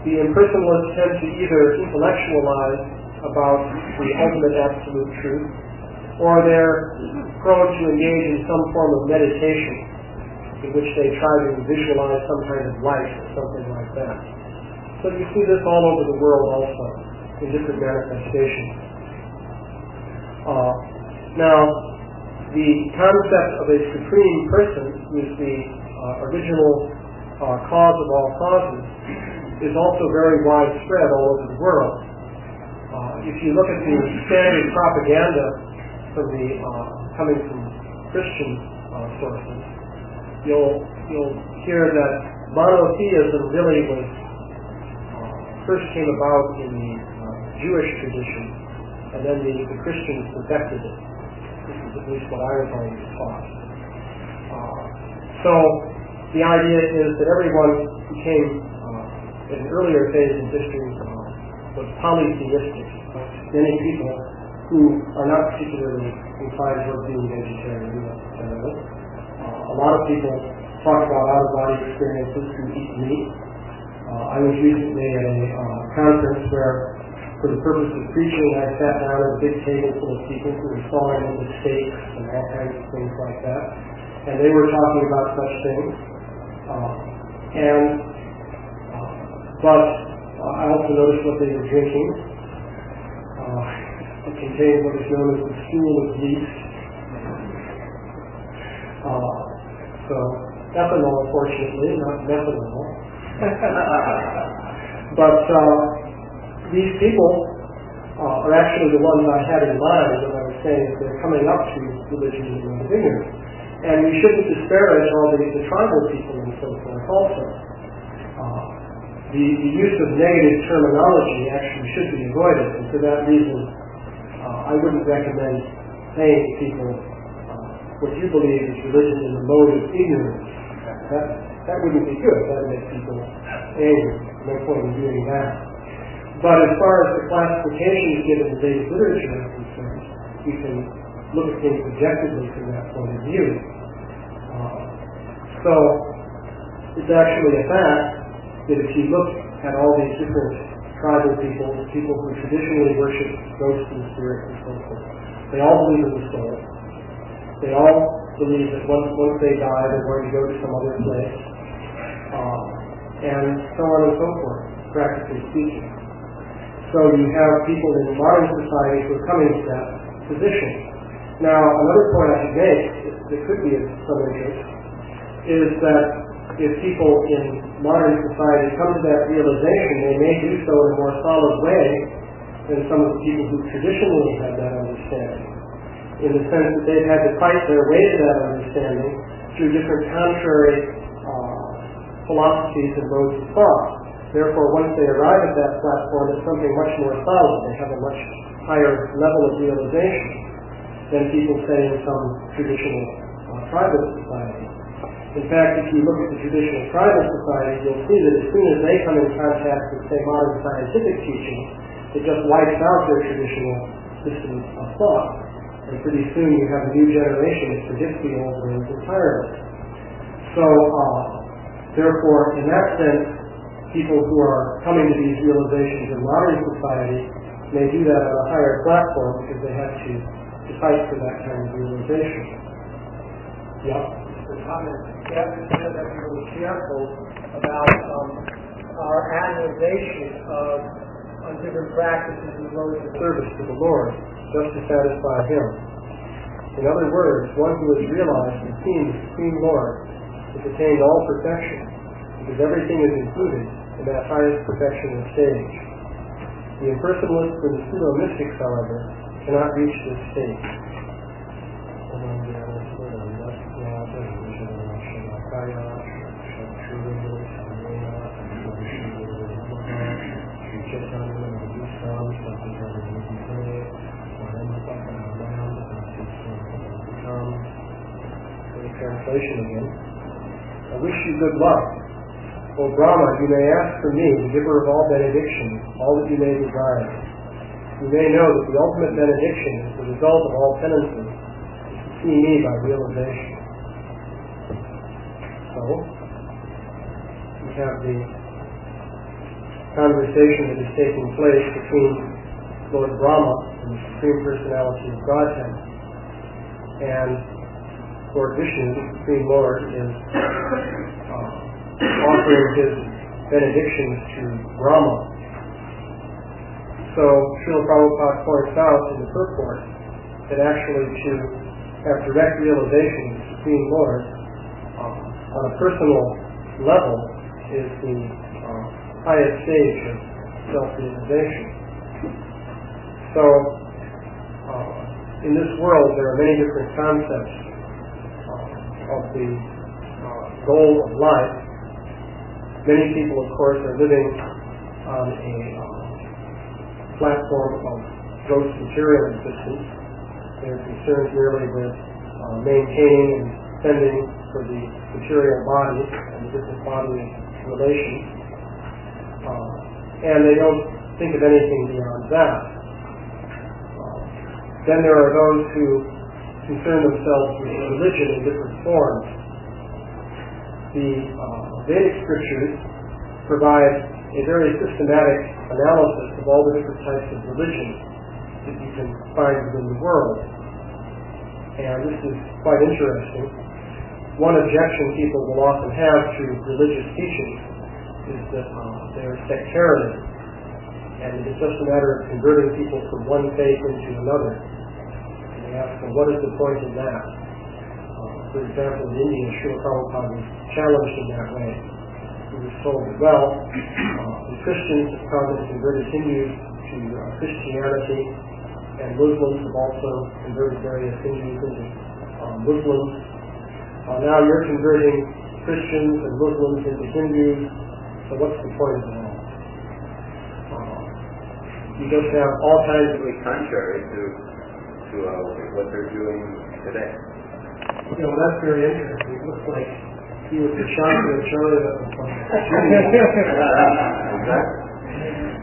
the impersonalists tend to either intellectualize about the ultimate absolute truth, or they're prone to engage in some form of meditation in which they try to visualize some kind of light or something like that. So you see this all over the world also, in different manifestations. Now, the concept of a Supreme Person, who is the original cause of all causes, is also very widespread all over the world. If you look at the standard propaganda from the coming from Christian sources, you'll hear that monotheism really was first came about in the Jewish tradition, and then the Christians perfected it. This is at least what I was always taught. So the idea is that everyone became, in an earlier phase in history, was polytheistic. Many people who are not particularly inclined toward being vegetarian necessarily. A lot of people talk about out-of-body experiences who eat meat. I was recently at a conference where, for the purpose of preaching, I sat down at a big table full of people who were sawing into steaks and all kinds of things like that. And they were talking about such things. But I also noticed what they were drinking. It contained what is known as the stool of yeast. So ethanol, fortunately, not methanol. But these people are actually the ones I had in mind when I was saying that they're coming up to religion in the vineyard. And we shouldn't disparage all the tribal people and so forth also. The use of negative terminology actually should be avoided, and for that reason I wouldn't recommend saying to people what you believe is religion in the mode of ignorance. That wouldn't be good. That would make people angry. No point in doing that. But as far as the classifications given in Vedic literature is concerned, we can look at things objectively from that point of view. So it's actually a fact that if you look at all these different tribal people who traditionally worship ghosts and spirits and so forth, they all believe in the soul. They all believe that once they die, they're going to go to some other place, and so on and so forth, practically speaking. So you have people in modern society who are coming to that position. Now, another point I should make that could be of some interest is that if people in modern society come to that realization, they may do so in a more solid way than some of the people who traditionally had that understanding, in the sense that they've had to fight their way to that understanding through different contrary philosophies and modes of thought. Therefore, once they arrive at that platform, it's something much more solid. They have a much higher level of realization than people say in some traditional tribal society. In fact, if you look at the traditional tribal society, you'll see that as soon as they come in contact with, say, modern scientific teaching, it just wipes out their traditional system of thought. And pretty soon you have a new generation that forgets the old ways entirely. So, therefore, in that sense, people who are coming to these realizations in modern society may do that on a higher platform because they have to fight for that kind of realization. Yeah? The comment, yeah, that we were careful about our analyzation of different practices and modes of service to the Lord, just to satisfy Him. In other words, one who has realized and seen the Supreme Lord has attained all perfection, because everything is included in that highest perfectional stage. The impersonalists and the pseudo-mystics, however, cannot reach this stage. Translation again. I wish you good luck. O Brahma, you may ask for me, the giver of all benediction, all that you may desire. You may know that the ultimate benediction is the result of all penances, to see me by realization. ago, we have the conversation that is taking place between Lord Brahma and the Supreme Personality of Godhead. And Lord Vishnu, the Supreme Lord, is offering his benedictions to Brahma. So Śrīla Prabhupāda points out in the purport that actually to have direct realization of the Supreme Lord on a personal level is the highest stage of self-realization. So in this world there are many different concepts of the goal of life. Many people, of course, are living on a platform of gross material existence. They're concerned merely with maintaining and fending for the material body and the different bodily relations. And they don't think of anything beyond that. Then there are those who concern themselves with religion in different forms. The Vedic scriptures provide a very systematic analysis of all the different types of religion that you can find within the world. And this is quite interesting. One objection people will often have to religious teachings is that they are sectarian, and it's just a matter of converting people from one faith into another. And they ask them, what is the point in that? For example, in India, Śrīla Prabhupāda was challenged in that way. He was told that, well, the Christians have come and converted Hindus to Christianity, and Muslims have also converted various Hindus into Muslims. Now you're converting Christians and Muslims into Hindus, so what's the point of that? You just have all kinds of... contrary to what they're doing today. You know, that's very interesting. It looks like he was the Charlie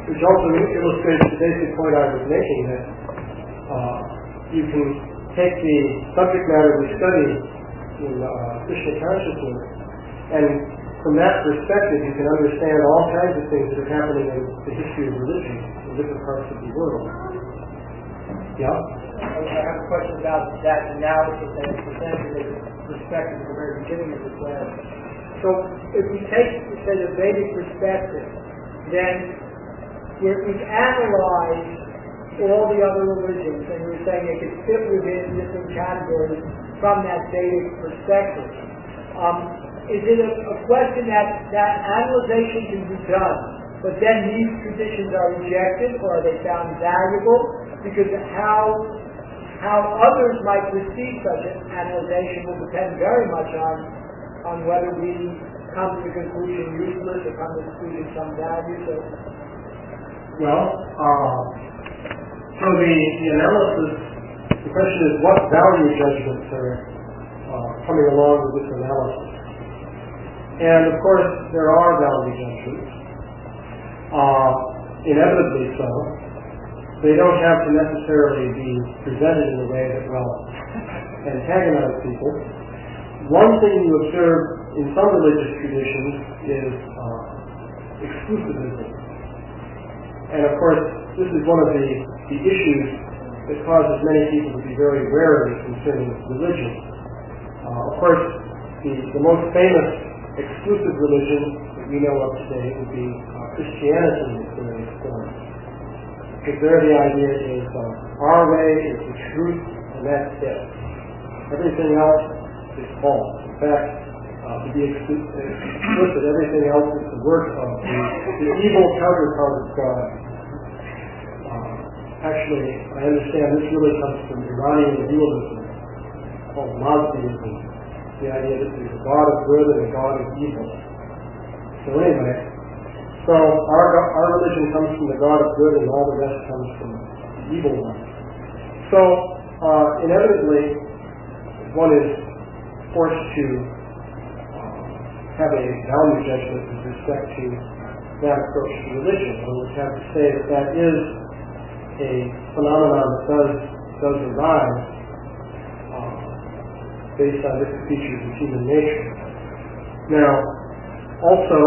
which also illustrates the basic point I was making, that you can take the subject matter we study in Krishna consciousness, and from that perspective you can understand all kinds of things that are happening in the history of religion in different parts of the world. Yeah? I have a question about that analysis that is presented as perspective from the very beginning of the class. So if we take, say, the Vedic perspective, then we've analyzed all the other religions, and we're saying they could fit within different categories from that Vedic perspective. Is it a question that analyzation can be done, but then these traditions are rejected, or are they found valuable? Because how others might receive such an analyzation will depend very much on whether we come to the conclusion useless or come to the conclusion some value. So the analysis, the question is what value judgments are coming along with this analysis. And of course there are value judgments, inevitably so. They don't have to necessarily be presented in a way that will antagonize people. One thing you observe in some religious traditions is exclusivism. And of course, this is one of the issues that causes many people to be very wary concerning religion. Of course, the most famous exclusive religion that we know of today would be Christianity in its various forms. Because there the idea is our way is the truth, and that's it. Everything else is false. In fact, to be explicit, everything else is the work of the evil counterpart of God. Actually, I understand this really comes from Iranian dualism, called Mazdaism, the idea that there's a God of good and a God of evil. So anyway, so our religion comes from the God of good, and all the rest comes from the evil one. So inevitably, one is forced to have a value judgment with respect to that approach to religion. One would have to say that is a phenomenon that does arise based on different features of human nature. Now, also,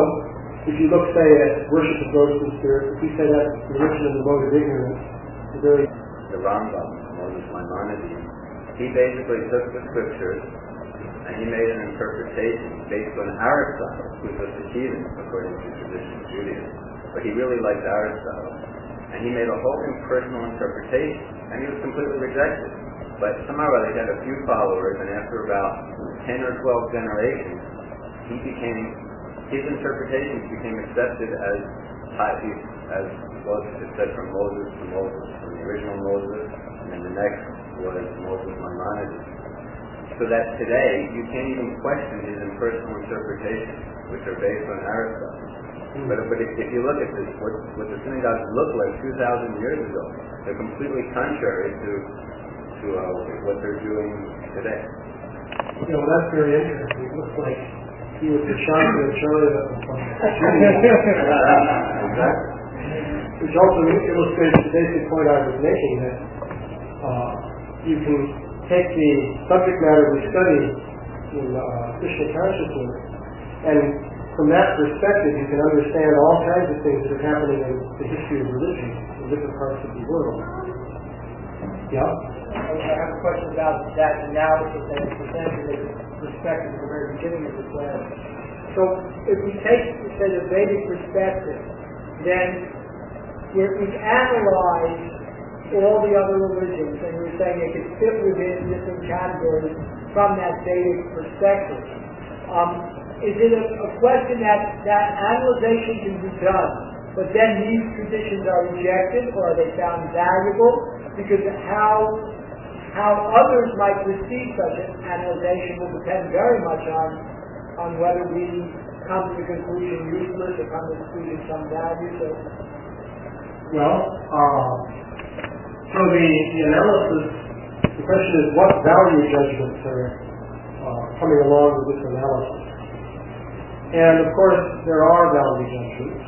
if you look, say, at worship of ghosts and spirits, if we say that religion in the mode of ignorance, the Rambam, Moses Maimonides, he basically took the scriptures and he made an interpretation based on Aristotle, who was a heathen according to traditional Judaism. But he really liked Aristotle. And he made a whole impersonal interpretation, and he was completely rejected. But somehow or other he had a few followers, and after about 10 or 12 generations, his interpretations became accepted as was it said from Moses to Moses, from the original Moses, and then the next was Moses Maimonides. So that today, you can't even question his impersonal interpretations, which are based on Aristotle. But if you look at this, what the synagogues looked like 2,000 years ago, they're completely contrary to what they're doing today. Yeah, well, that's very interesting. It looks like he was the Charlie Exactly. Which also illustrates the basic point I was making, that you can take the subject matter we study in Krishna consciousness, and from that perspective you can understand all kinds of things that are happening in the history of religion in different parts of the world. Yeah? I have a question about that analysis that is presented in perspective at the very beginning of the class. So if we take, say, the Vedic perspective, then we've analyzed all the other religions, and we're saying they could fit within different categories from that Vedic perspective. Is it a question that analyzation can be done, but then these traditions are rejected, or are they found valuable? Because how others might receive such an analyzation will depend very much on whether we come to the conclusion useless or come to the conclusion some value. So the analysis, the question is what value judgments are coming along with this analysis. And of course there are value judgments,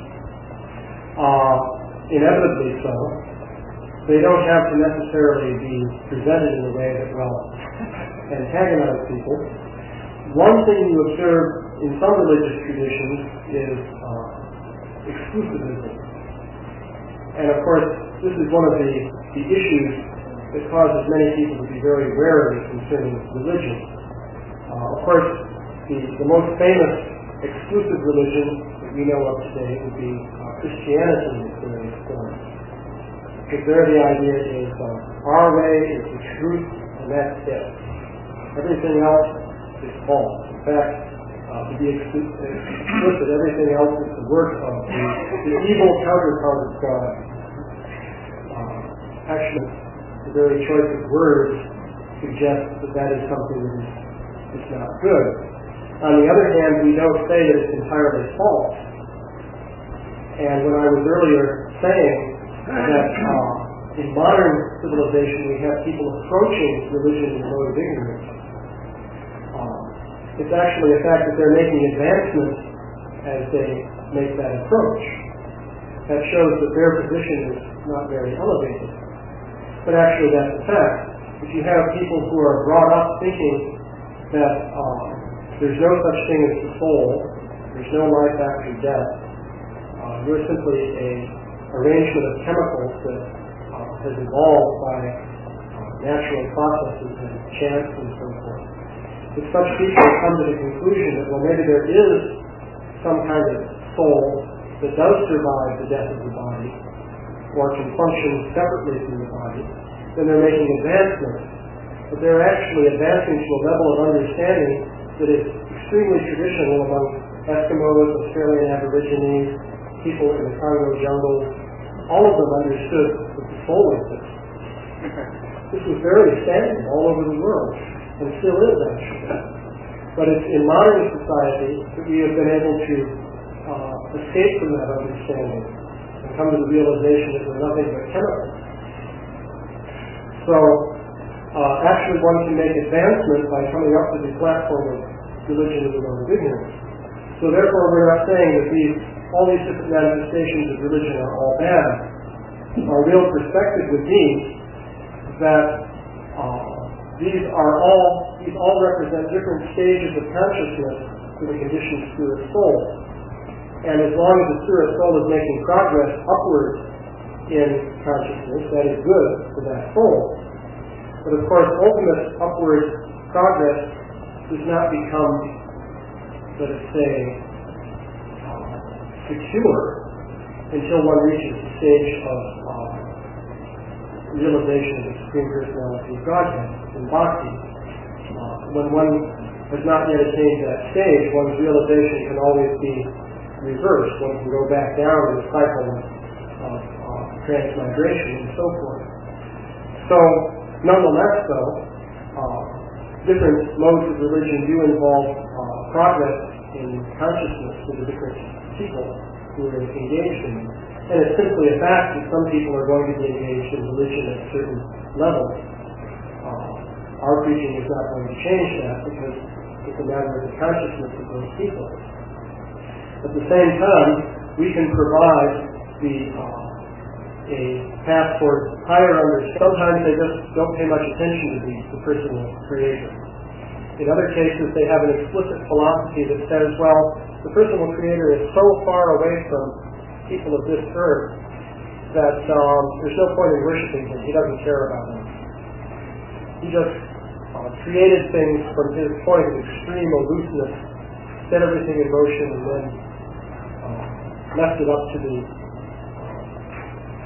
inevitably so. They don't have to necessarily be presented in a way that will antagonize people. One thing you observe in some religious traditions is exclusivism. And of course, this is one of the issues that causes many people to be very wary concerning religion. Of course, the most famous exclusive religion that we know of today would be Christianity in its various forms. Because there the idea is our way is the truth, and that's it. Everything else is false. In fact, to be explicit, everything else is the work of the evil counterpart of God. Actually, the very choice of words suggests that is something that is not good. On the other hand, we don't say that it's entirely false. And when I was earlier saying that in modern civilization we have people approaching religion in the mode of ignorance, it's actually a fact that they're making advancements as they make that approach. That shows that their position is not very elevated. But actually that's a fact. If you have people who are brought up thinking that there's no such thing as the soul, there's no life after death, you're simply an arrangement of chemicals that has evolved by natural processes and chance and so forth. If such people come to the conclusion that, well, maybe there is some kind of soul that does survive the death of the body, or can function separately from the body, then they're making advancements. But they're actually advancing to a level of understanding that is extremely traditional among Eskimos, Australian Aborigines, people in the Congo jungles. All of them understood that the soul exists. This was very standard all over the world, and still is actually. But it's in modern society that we have been able to escape from that understanding and come to the realization that we're nothing but chemicals. So actually one can make advancement by coming up to the platform of religion in the mode of ignorance. So therefore we're not saying that all these different manifestations of religion are all bad. Our real perspective would be that these all represent different stages of consciousness for the conditioned spirit soul. And as long as the spirit soul is making progress upward in consciousness, that is good for that soul. But of course, ultimate upward progress does not become, let us say, secure until one reaches the stage of realization of the Supreme Personality of Godhead in Bhakti. When one has not yet attained that stage, one's realization can always be reversed. One can go back down in the cycle of transmigration and so forth. So, nonetheless, though, different modes of religion do involve progress in consciousness for the different people who are engaged in it. And it's simply a fact that some people are going to be engaged in religion at certain levels. Our preaching is not going to change that because it's a matter of the consciousness of those people. At the same time, we can provide a path towards higher understanding. Sometimes they just don't pay much attention to the personal creator. In other cases, they have an explicit philosophy that says, well, the personal creator is so far away from people of this earth that there's no point in worshiping him. He doesn't care about them. He just created things from his point of extreme aloofness, set everything in motion, and then left it up to the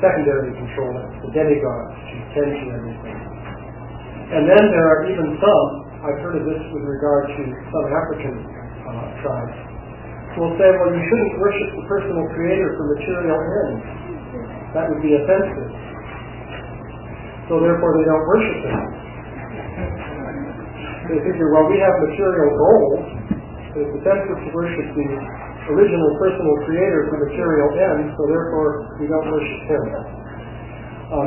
secondary controller, the demigods, to tend to everything. And then there are even some, I've heard of this with regard to some African tribes, who will say, well, you shouldn't worship the personal creator for material ends. That would be offensive. So therefore they don't worship him. They figure, well, we have material goals, but it's offensive to worship the original personal creator for material ends, so therefore we don't worship him.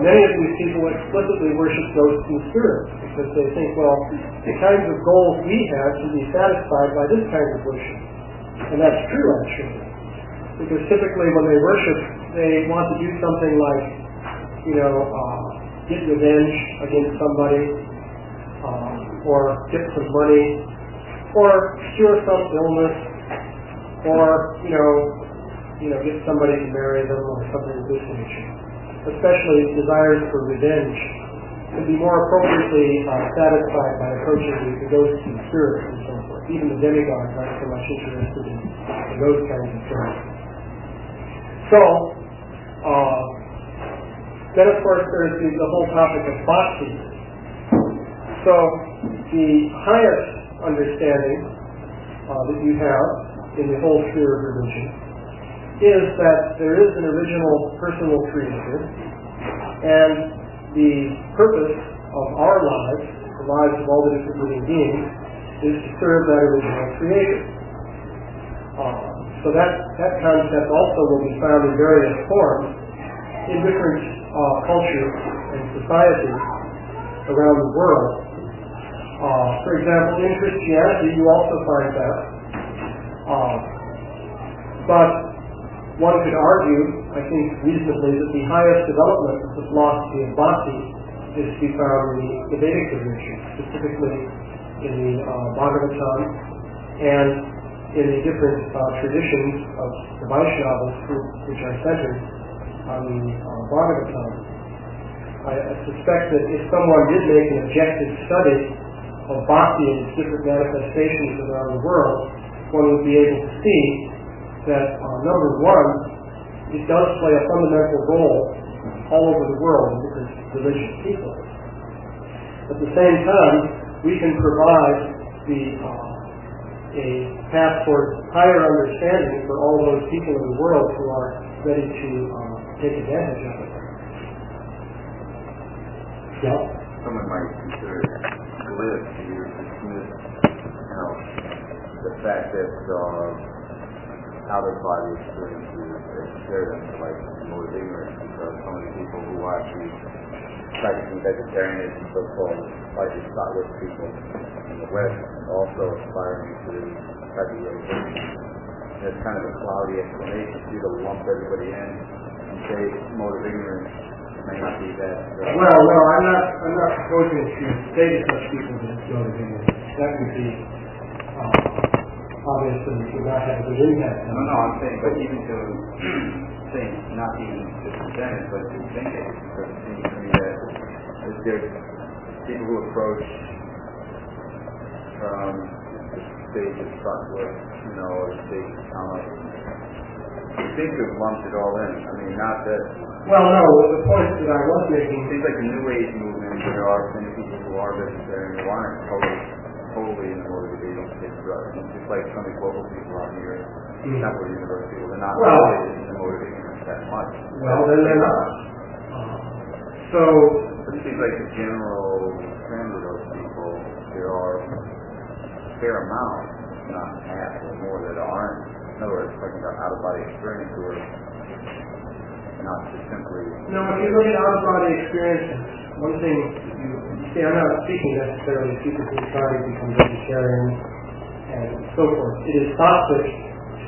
Many of these people explicitly worship ghosts and spirits because they think, well, the kinds of goals we have can be satisfied by this kind of worship. And that's true, actually. Because typically when they worship, they want to do something like, get revenge against somebody, or get some money, or cure some illness, or, get somebody to marry them or something of this nature. Especially desires for revenge can be more appropriately satisfied by approaching the ghosts and spirits and so forth. Even the demigods aren't so much interested in those kinds of things. So, then of course there's the whole topic of bhakti. So, the highest understanding that you have in the whole sphere of religion is that there is an original personal creator, and the purpose of our lives, the lives of all the different living beings, is to serve that original creator. So that concept also will be found in various forms in different cultures and societies around the world. For example, in Christianity, you also find that. But one could argue, I think reasonably, that the highest development of the philosophy of bhakti is to be found in the Vedic tradition, specifically in the Bhagavatam and in the different traditions of the Vaishnavas, which are centered on the Bhagavatam. I suspect that if someone did make an objective study of bhakti and its different manifestations around the world, one would be able to see that, number one, it does play a fundamental role all over the world in different religious people. At the same time, we can provide a path towards higher understanding for all those people in the world who are ready to take advantage of it. Yeah? Someone might consider it glib to dismiss, the fact that out-of-body experiences share them like more ignorance, because so many people who are actually practicing vegetarianism, so-called like thoughtless people in the West, also aspiring to type of realization. There's kind of a cloudy explanation for you to lump everybody in and say mode of ignorance may not be that. Well, no, I'm not proposing to say to such people that it's mode of ignorance. That would be obviously would not have a good impact. No, I'm saying, but even to think, not even to present it, but to think it, because it seems to me that there's people who approach from the stage of Sattva, or the stage of Tamas, seem to have lumped it all in. I mean, not that... Well, no, the point that I was making... It seems like the New Age movement, there are many people who are vegetarian who aren't totally in the mode of they don't take drugs. It's just like some of the global people out here, Temple University, they're not really in the mode of ignorance that much. Well, then they're not. So... But it seems like the general trend of those people, there are a fair amount, not half or more, that aren't. In other words, talking about out-of-body experience who are not just simply... No, if you look at out-of-body experiences, one thing you see, I'm not speaking necessarily of people who try to become vegetarian and so forth. It is toxic,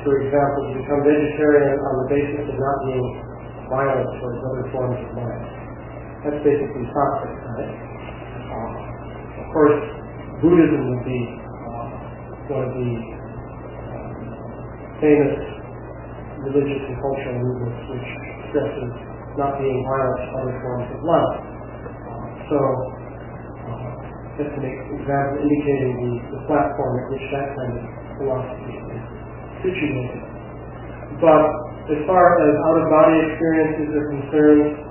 for example, to become vegetarian on the basis of not being violent towards other forms of life. That's basically toxic, right? Of course, Buddhism would be one of the famous religious and cultural movements which stresses not being violent to other forms of life. Just an example indicating the platform at which that kind of philosophy is situated. But as far as out-of-body experiences are concerned,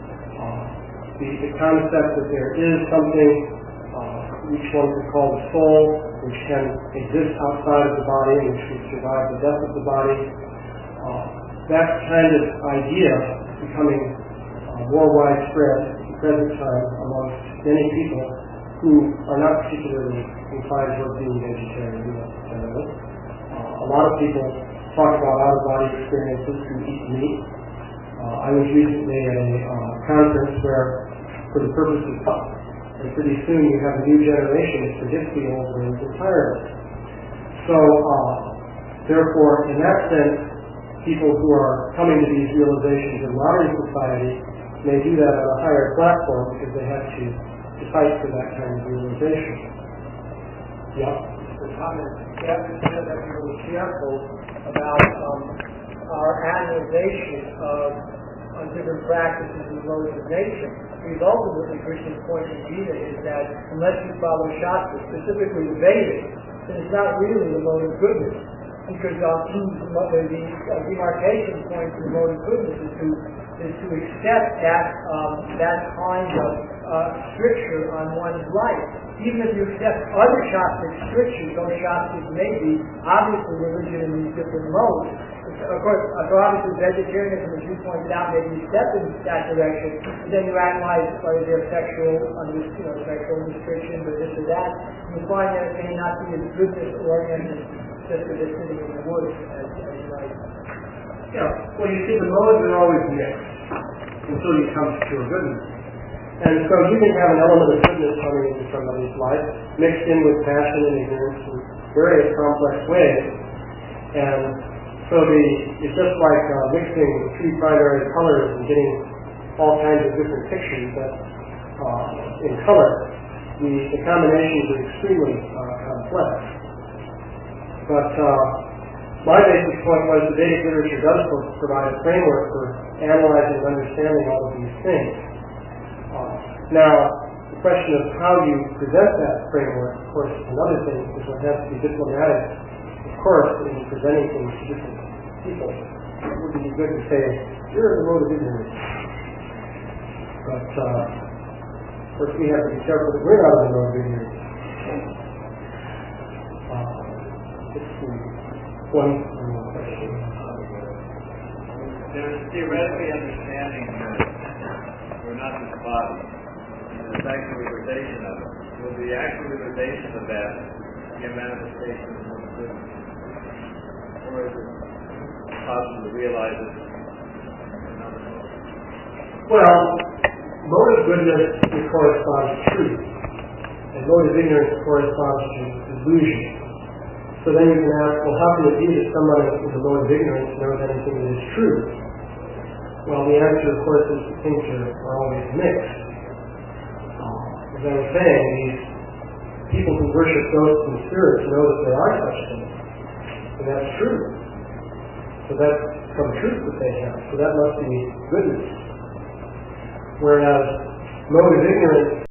the concept that there is something which one could call the soul, which can exist outside of the body, and which would survive the death of the body, that kind of idea is becoming more widespread at the present time amongst many people who are not particularly inclined toward being vegetarian necessarily. A lot of people talk about out-of-body experiences who eat meat. I was recently at a conference where, for the purpose of health, and pretty soon you have a new generation that forgets the old ways entirely. So, therefore, in that sense, people who are coming to these realizations in modern society may do that on a higher platform because they have to fight for that kind of realization. Yeah? The comment, you have to be really careful about our analyzation of different practices and modes of nature. Because ultimately, Krishna's point in Gita is that unless you follow Shastra, specifically the Vedic, then it's not really the mode of goodness. Because the demarcation point for the mode of goodness is to accept that kind of stricture on one's life. Even if you accept other Shastric strictures, those Shastras may be obviously religion in these different modes. Of course, so obviously vegetarianism, as you pointed out, maybe you step in that direction, and then you analyze whether they're sexual restrictions or this or that, and you find that it may not be as goodness-oriented just because they're sitting in the woods as you might. Yeah, well, you see, the modes are always mixed until you come to pure goodness. And so you can have an element of goodness coming into somebody's life, mixed in with passion and ignorance in various complex ways. And so it's just like mixing three primary colors and getting all kinds of different pictures that in color. The combinations are extremely complex. But my basic point was the Vedic literature does provide a framework for analyzing and understanding all of these things. Now, the question of how you present that framework, of course, is another thing, because one has to be diplomatic, of course, in presenting things to different people. It wouldn't be good to say, you're in the mode of ignorance. But, of course, we have to be careful that we're not in the mode of ignorance. One more question. There's theoretically understanding that we're not this body. There's actual realization of it. Will the actual realization of that be a manifestation of the goodness? Or is it possible to realize it in another mode? Well, mode of goodness corresponds to truth, and mode of ignorance corresponds to illusion. So then you can ask, well, how can it be that someone in the mode of ignorance knows anything that is true? Well, the answer, of course, is that things are always mixed. As I was saying, these people who worship ghosts and spirits know that there are such things. And that's true. So that's some truth that they have. So that must be goodness. Whereas mode of ignorance